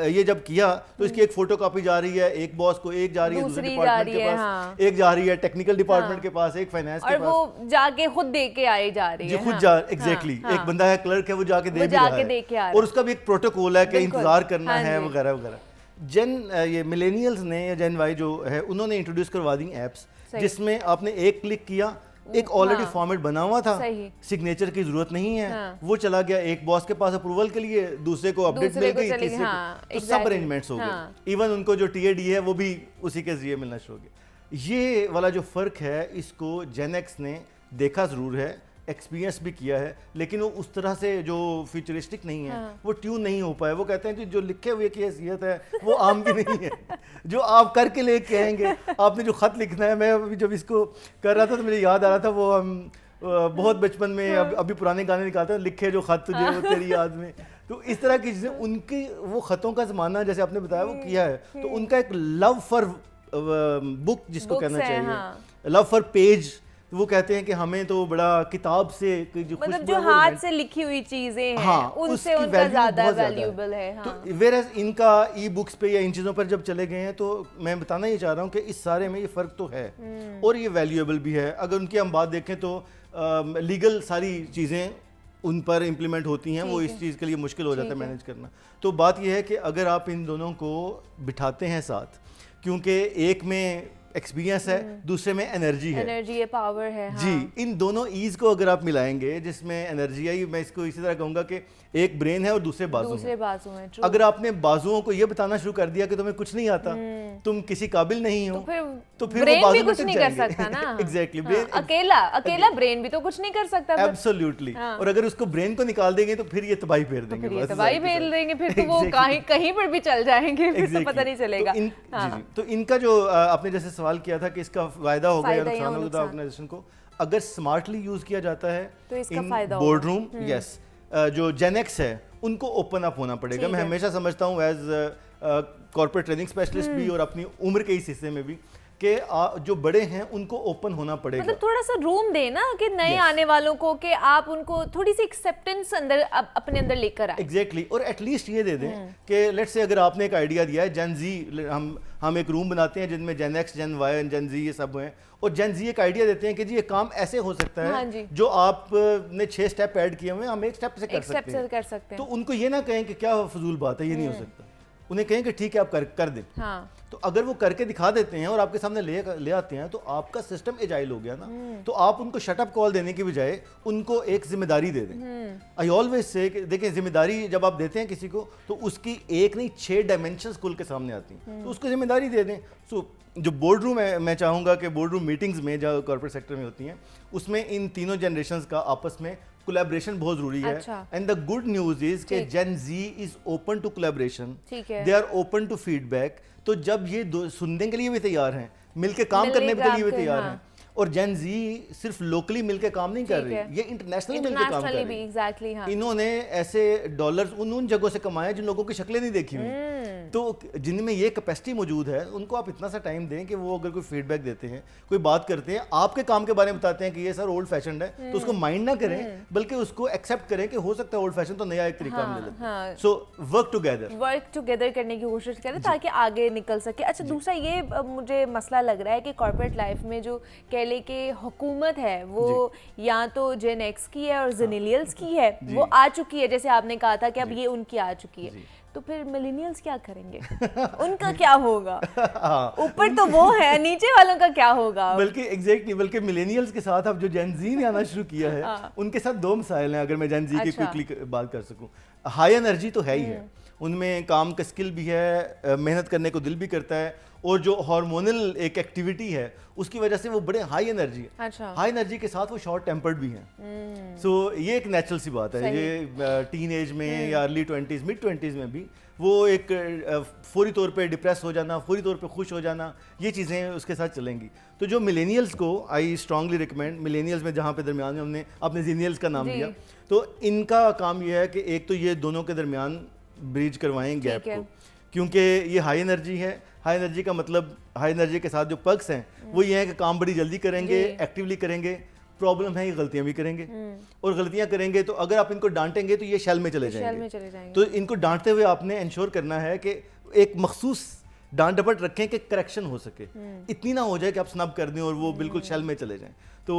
ये जब किया तो इसकी एक फोटो कॉपी जा रही है एक बॉस को, एक जा रही है दूसरे दूसरी डिपार्टमेंट जा के रही है, पास, हाँ। एक जा रही है टेक्निकल डिपार्टमेंट हाँ। के पास, एक फाइनेंस के और पास, वो जाके खुद दे के आई जा रही जो है, खुद हाँ, जा हाँ, एग्जैक्टली हाँ। एक बंदा है क्लर्क है वो जाके दे वो भी रहा जाके है दे के आ रहा और है। उसका भी एक प्रोटोकॉल है कि बिल्कुल, इंतजार करना हाँ है जी। वगैरह वगैरह। ये मिलेनियल्स ने या जेन वाई जो है उन्होंने इंट्रोड्यूस करवा दी एप्स सही। जिसमें आपने एक क्लिक किया, एक ऑलरेडी हाँ। फॉर्मेट बना हुआ था, सही। सिग्नेचर की जरूरत नहीं है, हाँ। वो चला गया एक बॉस के पास अप्रूवल के लिए, दूसरे को अपडेट दूसरे मिल को गई, चली गई, तीसरे हाँ, को, तो सब exactly, अरेंजमेंट्स हो हाँ। गए। इवन उनको जो टीएडी है वो भी उसी के जरिए मिलना शुरू हो गया। ये वाला जो फर्क है इसको जेन एक्स ने देखा जरूर है, एक्सपीरियंस भी किया है, लेकिन वो उस तरह से जो फ्यूचरिस्टिक नहीं है, हाँ। वो ट्यून नहीं हो पाया। वो कहते हैं कि जो लिखे हुए की हैसियत है वो आम की नहीं है, जो आप करके लेके आएंगे। आपने जो खत लिखना है, मैं अभी जब इसको कर रहा था तो मुझे याद आ रहा था वो हम बहुत बचपन में अभी पुराने गाने निकालते हैं, लिखे जो खत तुझे वो तेरी याद में, तो इस तरह की चीज़ें उनकी वो खतों का ज़माना जैसे आपने बताया वो किया है। तो उनका एक लव फॉर बुक जिसको Books कहना है, चाहिए, हाँ। Love for page. वो कहते हैं कि हमें तो बड़ा किताब से जो मतलब खुशबू जो है वो हाथ रोमांटिक- से लिखी हुई चीजें हैं, हाँ, उनसे उसकी उनका value ज्यादा बहुत ज्यादा वैल्यूएबल है, हाँ। तो वेरएज इनका ई बुक्स पे या इन चीज़ों पर जब चले गए हैं तो मैं बताना ये चाह रहा हूँ कि इस सारे में ये फ़र्क तो है और ये वैल्यूएबल भी है। अगर उनकी हम बात देखें तो लीगल सारी चीज़ें उन पर इम्प्लीमेंट होती हैं, वो इस चीज़ के लिए मुश्किल हो जाता है मैनेज करना। तो बात यह है कि अगर आप इन दोनों को बिठाते हैं साथ, क्योंकि एक में एक्सपीरियंस है, दूसरे में एनर्जी है, एनर्जी है, पावर है, हाँ। जी, इन दोनों ईज को अगर आप मिलाएंगे जिसमें एनर्जी आई, मैं इसको इसी तरह कहूँगा कि एक ब्रेन है और दूसरे बाजू दूसरे हैं। बाजू में true। अगर आपने बाजुओं को ये बताना शुरू कर दिया कि तुम्हें कुछ नहीं आता, तुम किसी काबिल नहीं हो, तो फिर ब्रेन वो भी बाजू कुछ में नहीं टिक कर जाएंगे। सकता ना। एग्जैक्टली, हाँ, अकेला ब्रेन भी तो कुछ नहीं कर सकता फिर। एब्सोल्युटली। हाँ। और अगर उसको ब्रेन को निकाल देंगे तो फिर ये तबाही फेर देंगे, फिर ये बस तबाही जाहिर सी फेल बात। देंगे, फिर तो वो Exactly. कहीं पर भी चल जाएंगे, फिर तो Exactly. पता नहीं चलेगा। तो हाँ। जी, तो इनका जो आपने जैसे सवाल किया था कि इसका फायदा होगा या फायदा या नुकसान होगा नुकसान। ऑर्गेनाइजेशन को, अगर स्मार्टली यूज किया जाता है तो इसका इन फायदा बोर्ड रूम, यस, जो जेनेक्स है उनको ओपन अप होना पड़ेगा। ठीक मैं है। हमेशा समझता हूँ एज कॉर्पोरेट ट्रेनिंग स्पेशलिस्ट भी और अपनी उम्र के इस हिस्से में भी कि जो बड़े हैं उनको ओपन होना पड़ेगा। मतलब थोड़ा सा रूम देना कि नए Yes. आने वालों को, कि आप उनको थोड़ी सी एक्सेप्टेंस अंदर अपने अंदर लेकर आए। एग्जैक्टली और एटलीस्ट ये दे दें कि लेट्स से अगर आपने एक आइडिया दिया है जेन जी, हम एक रूम बनाते हैं जिनमें जेन एक्स, जेन वाई, जेन जी ये सब हैं, और जेन जी एक आइडिया देते हैं कि जी ये काम ऐसे हो सकता हाँ है, जी। जो आपने 6 स्टेप ऐड किए हुए हैं हम एक स्टेप से कर एक स्टेप सकते से हैं। कर सकते तो हैं। उनको ये ना कहें कि क्या फजूल बात है, ये नहीं हो सकता। उन्हें कहें कि ठीक है आप कर दें। हाँ। तो अगर वो करके दिखा देते हैं और आपके सामने ले आते हैं तो आपका सिस्टम एजाइल हो गया ना। तो आप उनको शटअप कॉल देने की बजाय उनको एक जिम्मेदारी दे दें। आई ऑलवेज से देखिए, जिम्मेदारी जब आप देते हैं किसी को तो उसकी एक नहीं 6 डायमेंशंस खुल के सामने आती हैं, तो उसको जिम्मेदारी दे दें। सो जो बोर्ड रूम है, मैं चाहूँगा कि बोर्ड रूम मीटिंग्स में जो कॉर्पोरेट सेक्टर में होती हैं उसमें इन तीनों जनरेशंस का आपस में कोलैबोरेशन बहुत जरूरी है। अच्छा। And the good news is कि ठीक। Gen Z is open to collaboration, ठीक है। They are open to feedback. तो जब ये सुनने के लिए भी तैयार हैं, मिलके काम मिलने करने के लिए भी काम के, तैयार हाँ। हैं, और जेन जी सिर्फ लोकली मिलके काम नहीं कर ठीक रही, है। ये इंटरनेशनली मिलके काम कर इंटरनेशनली रही भी है। एग्जैक्टली, हाँ। इन्होंने ऐसे डॉलर्स उन जगहों से कमाए जिन लोगों की शक्लें नहीं देखी हुई, तो जिनमें ये कैपेसिटी मौजूद है उनको आप इतना सा टाइम दें कि वो अगर कोई फीडबैक देते हैं, कोई बात करते हैं, आपके काम के बारे में बताते हैं कि ये सर ओल्ड फैशन है, तो उसको माइंड ना करें बल्कि उसको एक्सेप्ट करें कि हो सकता है ओल्ड फैशन, तो नया एक तरीका हम ले लेते हाँ। हैं। So work together. Work together करने की कोशिश करें ताकि आगे निकल सके। अच्छा, दूसरा ये मुझे मसला लग रहा है कि कॉर्पोरेट लाइफ में जो कह ले कि हुकूमत है वो या तो जेन एक्स की है और जेनिलियल्स की है, वो आ चुकी है, जैसे आपने कहा था कि अब ये उनकी आ चुकी है, तो फिर मिलेनियल्स क्या करेंगे? उनका क्या होगा? ऊपर तो वो है, नीचे वालों का क्या होगा? बल्कि एग्जैक्टली, बल्कि मिलेनियल्स के साथ अब जो जेन जी ने आना शुरू किया है उनके साथ 2 मसाइल हैं, अगर मैं जेन जी की अच्छा। क्विकली बात कर सकूं। हाई एनर्जी तो है ही है, उनमें काम का स्किल भी है, मेहनत करने को दिल भी करता है, और जो हार्मोनल एक एक्टिविटी है उसकी वजह से वो बड़े हाई एनर्जी है। अच्छा। हाई एनर्जी के साथ वो शॉर्ट टेम्पर्ड भी हैं। सो ये एक नेचुरल सी बात है, सही। ये टीन एज में या अर्ली 20s, मिड 20s में भी वो एक फौरी तौर पे डिप्रेस हो जाना, फौरी तौर पे खुश हो जाना, ये चीज़ें उसके साथ चलेंगी। तो जो मिलेनियल्स को आई स्ट्रांगली रिकमेंड, मिलेनियल्स में जहाँ पे दरमियान में हमने अपने जीनियल्स का नाम लिया, तो इनका काम ये है कि एक तो ये दोनों के दरमियान ब्रिज करवाएं गैप को, क्योंकि ये हाई एनर्जी है। हाई एनर्जी का मतलब, हाई एनर्जी के साथ जो पक्स हैं वो ये है कि काम बड़ी जल्दी करेंगे, एक्टिवली करेंगे। प्रॉब्लम है ये गलतियां भी करेंगे, और गलतियां करेंगे तो अगर आप इनको डांटेंगे तो ये शेल में चले जाएंगे। तो इनको डांटते हुए आपने इंश्योर करना है कि एक मखसूस डांट डपट रखें कि करेक्शन हो सके, इतनी ना हो जाए कि आप स्नब कर दें और वो बिल्कुल शेल में चले जाएं। तो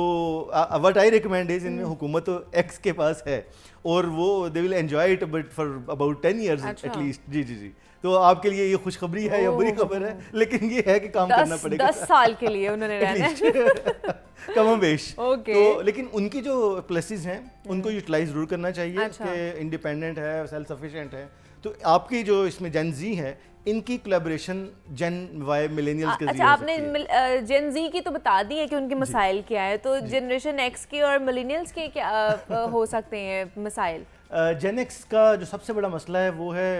व्हाट आई रिकमेंड इज, इनमें हुकूमत तो एक्स के पास है और वो they will enjoy it but for about 10 years at least. जी जी जी, तो आपके लिए ये खुशखबरी है या बुरी खबर है, लेकिन ये है कि काम करना पड़ेगा। 10 साल के लिए उन्होंने रहना है। कमोबेश। Okay. तो लेकिन उनकी जो प्लसेस हैं उनको यूटिलाइज जरूर करना चाहिए कि इंडिपेंडेंट है, सेल्फ सफिशिएंट है। तो आपकी जो इसमें जेन जी है, इनकी कोलैबोरेशन जेन वाई मिलेनियल्स के अच्छा, आपने जेन जी की तो बता दी है कि उनके मसाइल क्या है, तो जनरेशन एक्स के और मिलेनियल्स के क्या हो सकते हैं मसाइल? जेन एक्स का जो सबसे बड़ा मसला है वो है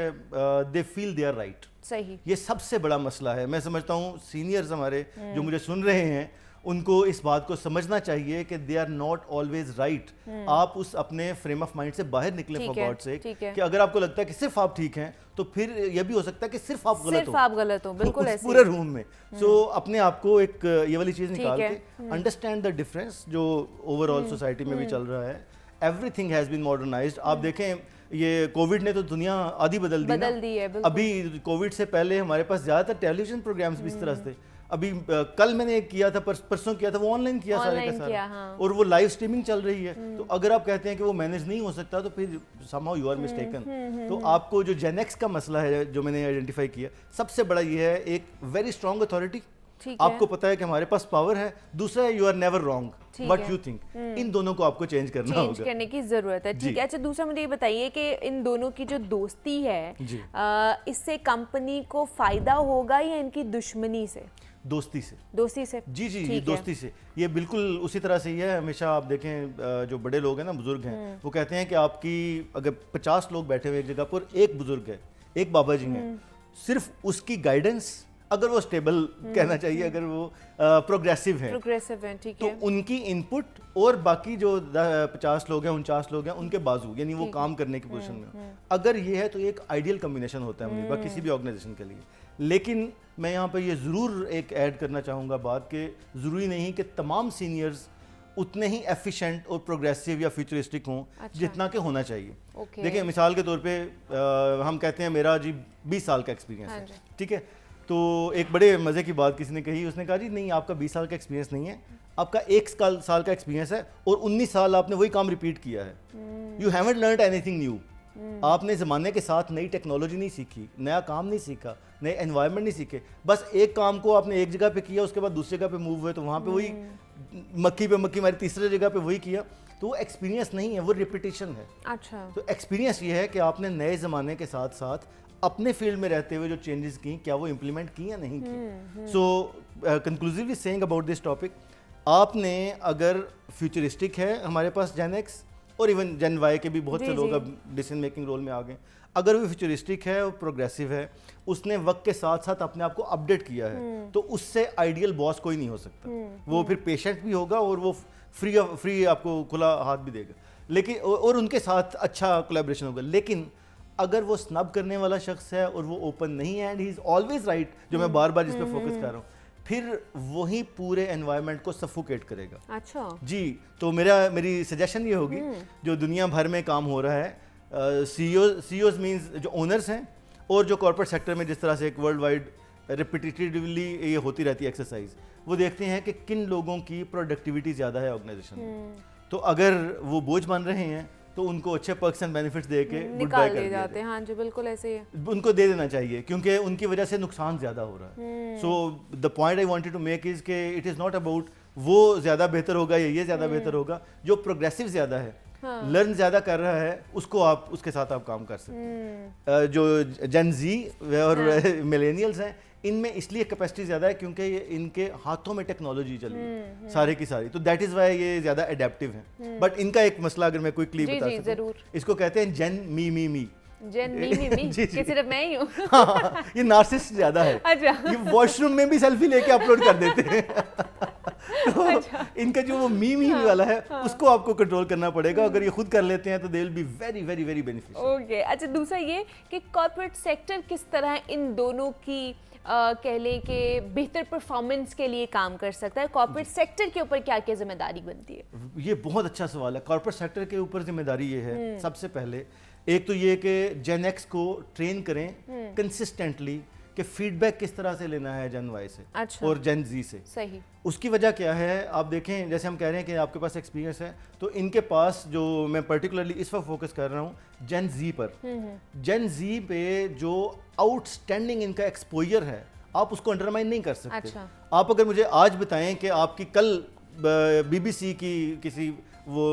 they feel they are right. सही, ये सबसे बड़ा मसला है। मैं समझता हूँ सीनियर्स हमारे जो मुझे सुन रहे हैं उनको इस बात को समझना चाहिए कि they are not always right. आप उस अपने फ्रेम ऑफ माइंड से बाहर निकले फॉर गॉड सेक, कि अगर आपको लगता है कि सिर्फ आप ठीक हैं तो फिर यह भी हो सकता है कि सिर्फ आप गलत हो, बिल्कुल ऐसे पूरे रूम में। सो अपने आप को एक ये वाली चीज निकाल के अंडरस्टैंड द डिफरेंस जो ओवरऑल सोसाइटी में भी चल रहा है। Everything has been modernised. आप देखें ये कोविड ने तो दुनिया आधी बदल दी है। अभी कोविड से पहले हमारे पास ज्यादातर टेलीविजन प्रोग्राम्स भी इस तरह से। अभी कल मैंने किया था, परसों किया था, वो ऑनलाइन किया सारे का सारा, हाँ। और वो लाइव स्ट्रीमिंग चल रही है। तो अगर आप कहते हैं कि वो मैनेज नहीं हो सकता तो फिर somehow you are mistaken। तो आपको जो जेन एक्स का मसला है जो मैंने आइडेंटिफाई किया, सबसे बड़ा ये है एक वेरी स्ट्रॉन्ग अथॉरिटी। आपको पता है कि हमारे पास पावर है। दूसरा है you are never wrong what you think. इन दोनों को आपको चेंज करने की जरूरत है। ठीक है, अच्छा दूसरा मुझे ये बताइए कि इन दोनों की जो दोस्ती है, इससे कंपनी को फायदा होगा या इनकी दुश्मनी से? दोस्ती से जी जी जी, दोस्ती से। ये बिल्कुल उसी तरह से ही है। हमेशा आप देखें जो बड़े लोग हैं ना, बुजुर्ग हैं, वो कहते हैं कि आपकी अगर 50 लोग बैठे हुए एक जगह पर, एक बुजुर्ग है, एक बाबा जी हैं, सिर्फ उसकी गाइडेंस, अगर वो स्टेबल कहना चाहिए, अगर वो प्रोग्रेसिव है, ठीक है, तो उनकी इनपुट और बाकी जो 50 लोग हैं, 49 लोग हैं, उनके बाजू, यानी वो काम करने की पोजीशन में, अगर ये है तो एक आइडियल कॉम्बिनेशन होता है मुझे किसी भी ऑर्गेनाइजेशन के लिए। लेकिन मैं यहाँ पर ये ज़रूर एक ऐड करना चाहूँगा बात कि ज़रूरी नहीं कि तमाम सीनियर्स उतने ही एफिशिएंट और प्रोग्रेसिव या फ्यूचरिस्टिक हों जितना कि होना चाहिए। देखिए मिसाल के तौर पे हम कहते हैं मेरा जी 20 साल का एक्सपीरियंस है, ठीक है, तो एक बड़े मज़े की बात किसी ने कही, उसने कहा जी नहीं आपका 20 साल का एक्सपीरियंस नहीं है, आपका 1 साल का एक्सपीरियंस है और 19 साल आपने वही काम रिपीट किया है। You haven't learned anything new. आपने ज़माने के साथ नई टेक्नोलॉजी नहीं सीखी, नया काम नहीं सीखा, नए एनवायरनमेंट नहीं सीखे, बस एक काम को आपने एक जगह पे किया, उसके बाद दूसरी जगह पे मूव हुए तो वहाँ पे वही मक्खी पे मक्खी मारी, तीसरी जगह पे वही किया, तो वो एक्सपीरियंस नहीं है, वो रिपीटिशन है। अच्छा, तो एक्सपीरियंस ये है कि आपने नए ज़माने के साथ साथ अपने फील्ड में रहते हुए जो चेंजेस की, क्या वो इम्प्लीमेंट की या नहीं की। So conclusively saying about this topic, आपने अगर फ्यूचरिस्टिक है, हमारे पास जेन एक्स और इवन जेन वाई के भी बहुत से लोग अब डिसीजन मेकिंग रोल में आ गए, अगर वो फ्यूचरिस्टिक है और प्रोग्रेसिव है, उसने वक्त के साथ साथ अपने आप को अपडेट किया है, तो उससे आइडियल बॉस कोई नहीं हो सकता। वो फिर पेशेंट भी होगा और वो फ्री आपको खुला हाथ भी देगा, लेकिन और उनके साथ अच्छा कोलैबोरेशन होगा। लेकिन अगर वो स्नब करने वाला शख्स है और वो ओपन नहीं है and he is always right, जो मैं बार बार जिस पे फोकस कर रहा हूँ, फिर वही पूरे एनवायरनमेंट को सफोकेट करेगा। अच्छा जी, तो मेरी सजेशन ये होगी, जो दुनिया भर में काम हो रहा है, सीईओज मींस जो ओनर्स हैं, और जो कॉर्पोरेट सेक्टर में जिस तरह से एक वर्ल्ड वाइड रिपीटेटिवली ये होती रहती है एक्सरसाइज, वो देखते हैं कि किन लोगों की प्रोडक्टिविटी ज़्यादा है ऑर्गेनाइजेशन में। तो अगर वो बोझ बन रहे हैं तो उनको अच्छे पर्क्स एंड बेनिफिट्स दे के निकाल दिए जाते हैं। हाँ जी, बिल्कुल ऐसे ही है, उनको दे देना चाहिए, क्योंकि उनकी वजह से नुकसान ज़्यादा हो रहा है। So the point I wanted to make is के इट इज़ नॉट अबाउट वो ज़्यादा बेहतर होगा या ये ज़्यादा बेहतर होगा, जो प्रोग्रेसिव ज़्यादा है, लर्न ज़्यादा कर रहा है, उसको आप उसके साथ आप काम कर सकते हैं। जो जेन जी और मिलेनियल्स हैं, इनमें इसलिए कैपेसिटी ज़्यादा है क्योंकि ये इनके हाथों में टेक्नोलॉजी चली है सारे की सारी, तो दैट इज़ वाई ये ज़्यादा एडेप्टिव हैं। बट इनका एक मसला अगर मैं क्विकली बता सकूं, इसको कहते हैं जेन मी, जेन मी जी, कि सिर्फ मैं ही हूँ? हाँ, ये नार्सिसिस्ट ज्यादा है। अच्छा। ये वॉशरूम में भी सेल्फी लेके अपलोड कर देते हैं। तो इनका जो वो मी वाला है उसको आपको कंट्रोल करना पड़ेगा। अगर ये खुद कर लेते हैं तो they will be very very very beneficial. Okay, अच्छा दूसरा ये कि कॉर्पोरेट सेक्टर किस तरह इन दोनों की कह लें कि बेहतर परफॉर्मेंस के लिए काम कर सकता है? कॉर्पोरेट सेक्टर के ऊपर क्या क्या जिम्मेदारी बनती है? ये बहुत अच्छा सवाल है। कॉर्पोरेट सेक्टर के ऊपर जिम्मेदारी ये है, सबसे पहले एक तो ये कि जेन एक्स को ट्रेन करें कंसिस्टेंटली कि फीडबैक किस तरह से लेना है जेन वाई से अच्छा। और जेन जी से। सही। उसकी वजह क्या है, आप देखें जैसे हम कह रहे हैं कि आपके पास एक्सपीरियंस है, तो इनके पास जो मैं पर्टिकुलरली इस वक्त फोकस कर रहा हूँ जेन जी पर। जेन जी पे जो आउटस्टैंडिंग इनका एक्सपोजर है आप उसको अंडरमाइन नहीं कर सकते। अच्छा। आप अगर मुझे आज बताएं कि आपकी कल बीबीसी की किसी वो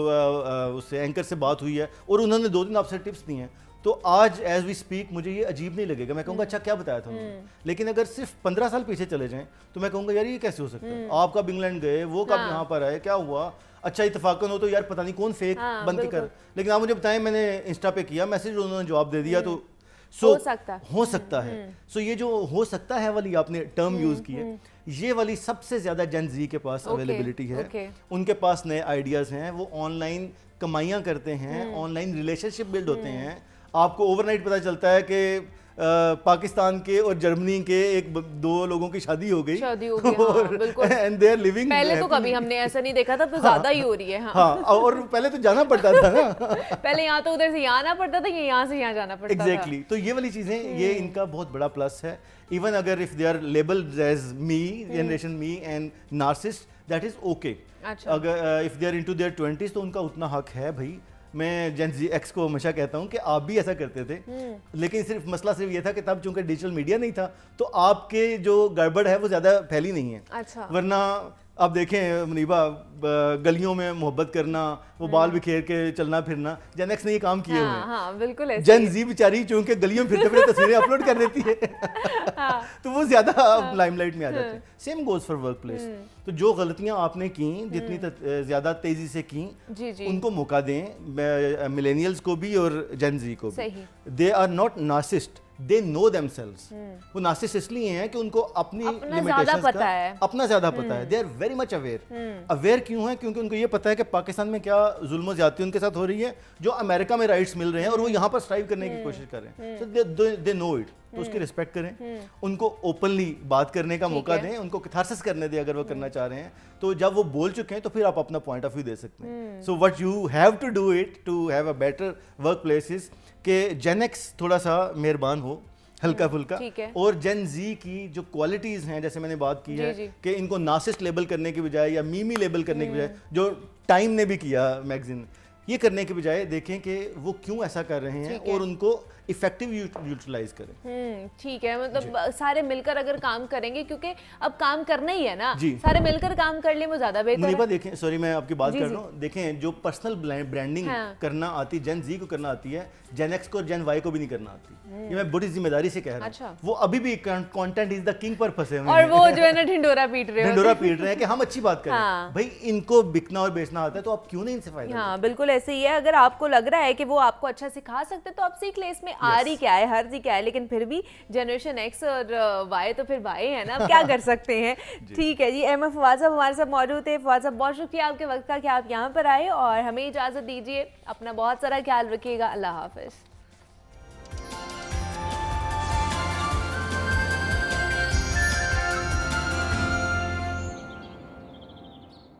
उससे एंकर से बात हुई है और उन्होंने 2 दिन आपसे टिप्स दी हैं, तो आज एज वी स्पीक मुझे ये अजीब नहीं लगेगा। मैं कहूँगा अच्छा क्या बताया था उन्होंने। लेकिन अगर सिर्फ 15 साल पीछे चले जाएं तो मैं कहूँगा यार ये कैसे हो सकता है, आप कब इंग्लैंड गए, वो कब यहाँ पर आए, क्या हुआ, अच्छा इतफाकन हो तो यार पता नहीं कौन फेक बन के कर। लेकिन आप मुझे बताएं मैंने इंस्टा पे किया मैसेज, उन्होंने जवाब दे दिया, तो हो सकता है। सो ये जो हो सकता है वाली आपने टर्म यूज की है, ये वाली सबसे ज्यादा जेन जी के पास अवेलेबिलिटी है। उनके पास नए आइडियाज हैं, वो ऑनलाइन कमाइयाँ करते हैं, ऑनलाइन रिलेशनशिप बिल्ड होते हैं। आपको ओवरनाइट पता चलता है कि पाकिस्तान के और जर्मनी के 2 लोगों की शादी हो गई, एंड दे आर लिविंग। पहले तो कभी हमने ऐसा नहीं देखा था, तो ज्यादा ही हो रही है। हाँ, और पहले तो जाना पड़ता था ना। पहले यहाँ तो उधर से यहाँ आना पड़ता था, यहाँ से यहाँ जाना पड़ता था। एग्जैक्टली। तो ये वाली चीजें, ये इनका बहुत बड़ा प्लस है। इवन अगर if they are labelled as me, generation me and narcissist, that is okay. अगर if they are into their 20s तो उनका उतना हक है भाई। मैं जेन जी एक्स को हमेशा कहता हूँ कि आप भी ऐसा करते थे, लेकिन सिर्फ मसला सिर्फ ये था कि तब चूंकि डिजिटल मीडिया नहीं था तो आपके जो गड़बड़ है वो ज़्यादा फैली नहीं है। अच्छा। वरना आप देखें मुनीबा, गलियों में मोहब्बत करना, वो बाल बिखेर के चलना फिरना, जेन एक्स ने ये काम किए हुए हैं। हाँ, बिल्कुल ऐसे। जेन जी बेचारी चूंकि गलियों में फिरते फिरते तस्वीरें अपलोड कर देती है, तो वो ज्यादा लाइमलाइट में आ जाती है। Same goes for work place. तो जो गलतियां आपने की, जितनी ज्यादा तेजी से की, उनको मौका दें, मिलेनियल्स को भी और जेन जी को भी। They are not narcissist, they know themselves. वो नार्सिसिस्ट इसलिए हैं कि उनको अपनी लिमिटेशंस का अपना ज्यादा पता है। They are very much aware. Aware क्यों है? क्योंकि उनको ये पता है कि पाकिस्तान में क्या जुल्म ज्यादती उनके साथ हो रही है, जो अमेरिका में राइट्स मिल रहे हैं और वो यहाँ पर स्ट्राइव करने की कोशिश कर रहे हैं। सो दे नो इट। तो उसकी रिस्पेक्ट करें, उनको ओपनली बात करने का मौका दें, उनको कैथारसिस करने दें अगर वो करना चाह रहे हैं। तो जब वो बोल चुके हैं तो फिर आप अपना पॉइंट ऑफ व्यू दे सकते हैं। So what you have to do it to have a better work places कि जेन एक्स थोड़ा सा मेहरबान हो, हल्का फुल्का, और जेन जी की जो क्वालिटीज हैं, जैसे मैंने बात की है कि इनको नार्सिसिस्ट लेबल करने के बजाय या मीमी लेबल करने के बजाय, जो टाइम ने भी किया मैगजीन, ये करने के बजाय देखें कि वो क्यों ऐसा कर रहे हैं और उनको इफेक्टिव यूटिलाइज करें। ठीक है, मतलब सारे मिलकर अगर काम करेंगे, क्योंकि अब काम करना ही है ना, सारे मिलकर काम कर ले वो ज्यादा बेहतर है। मुनीबा देखें, सॉरी मैं आपकी बात कर रहा हूँ, देखें जो पर्सनल ब्रांडिंग करना आती जेन जी को करना आती है, जेन एक्स को और जेन वाई को भी नहीं करना आती। ये मैं बड़ी जिम्मेदारी से कह रहा हूँ। अच्छा। वो अभी भी कंटेंट इज द किंग पर फंसे हुए हैं, और वो जो है ना ढिंडोरा पीट रहे हैं कि हम अच्छी बात करें। भाई इनको बिकना और बेचना आता है तो आप क्यों नहीं इनसे फायदा? हाँ, बिल्कुल ऐसे ही है। अगर आपको लग रहा है कि वो आपको अच्छा सिखा सकते तो आप सीख ले। इसमें आरी क्या है, हर जी क्या है, लेकिन फिर भी जनरेशन एक्स और वाई तो फिर वाई है ना, अब क्या कर सकते हैं। ठीक है जी, एम फवाद साहब हमारे साथ मौजूद थे। फवाद साहब, बहुत शुक्रिया आपके वक्त का कि आप यहाँ पर आए, और हमें इजाज़त दीजिए। अपना बहुत सारा ख्याल रखिएगा। अल्लाह हाफिज़।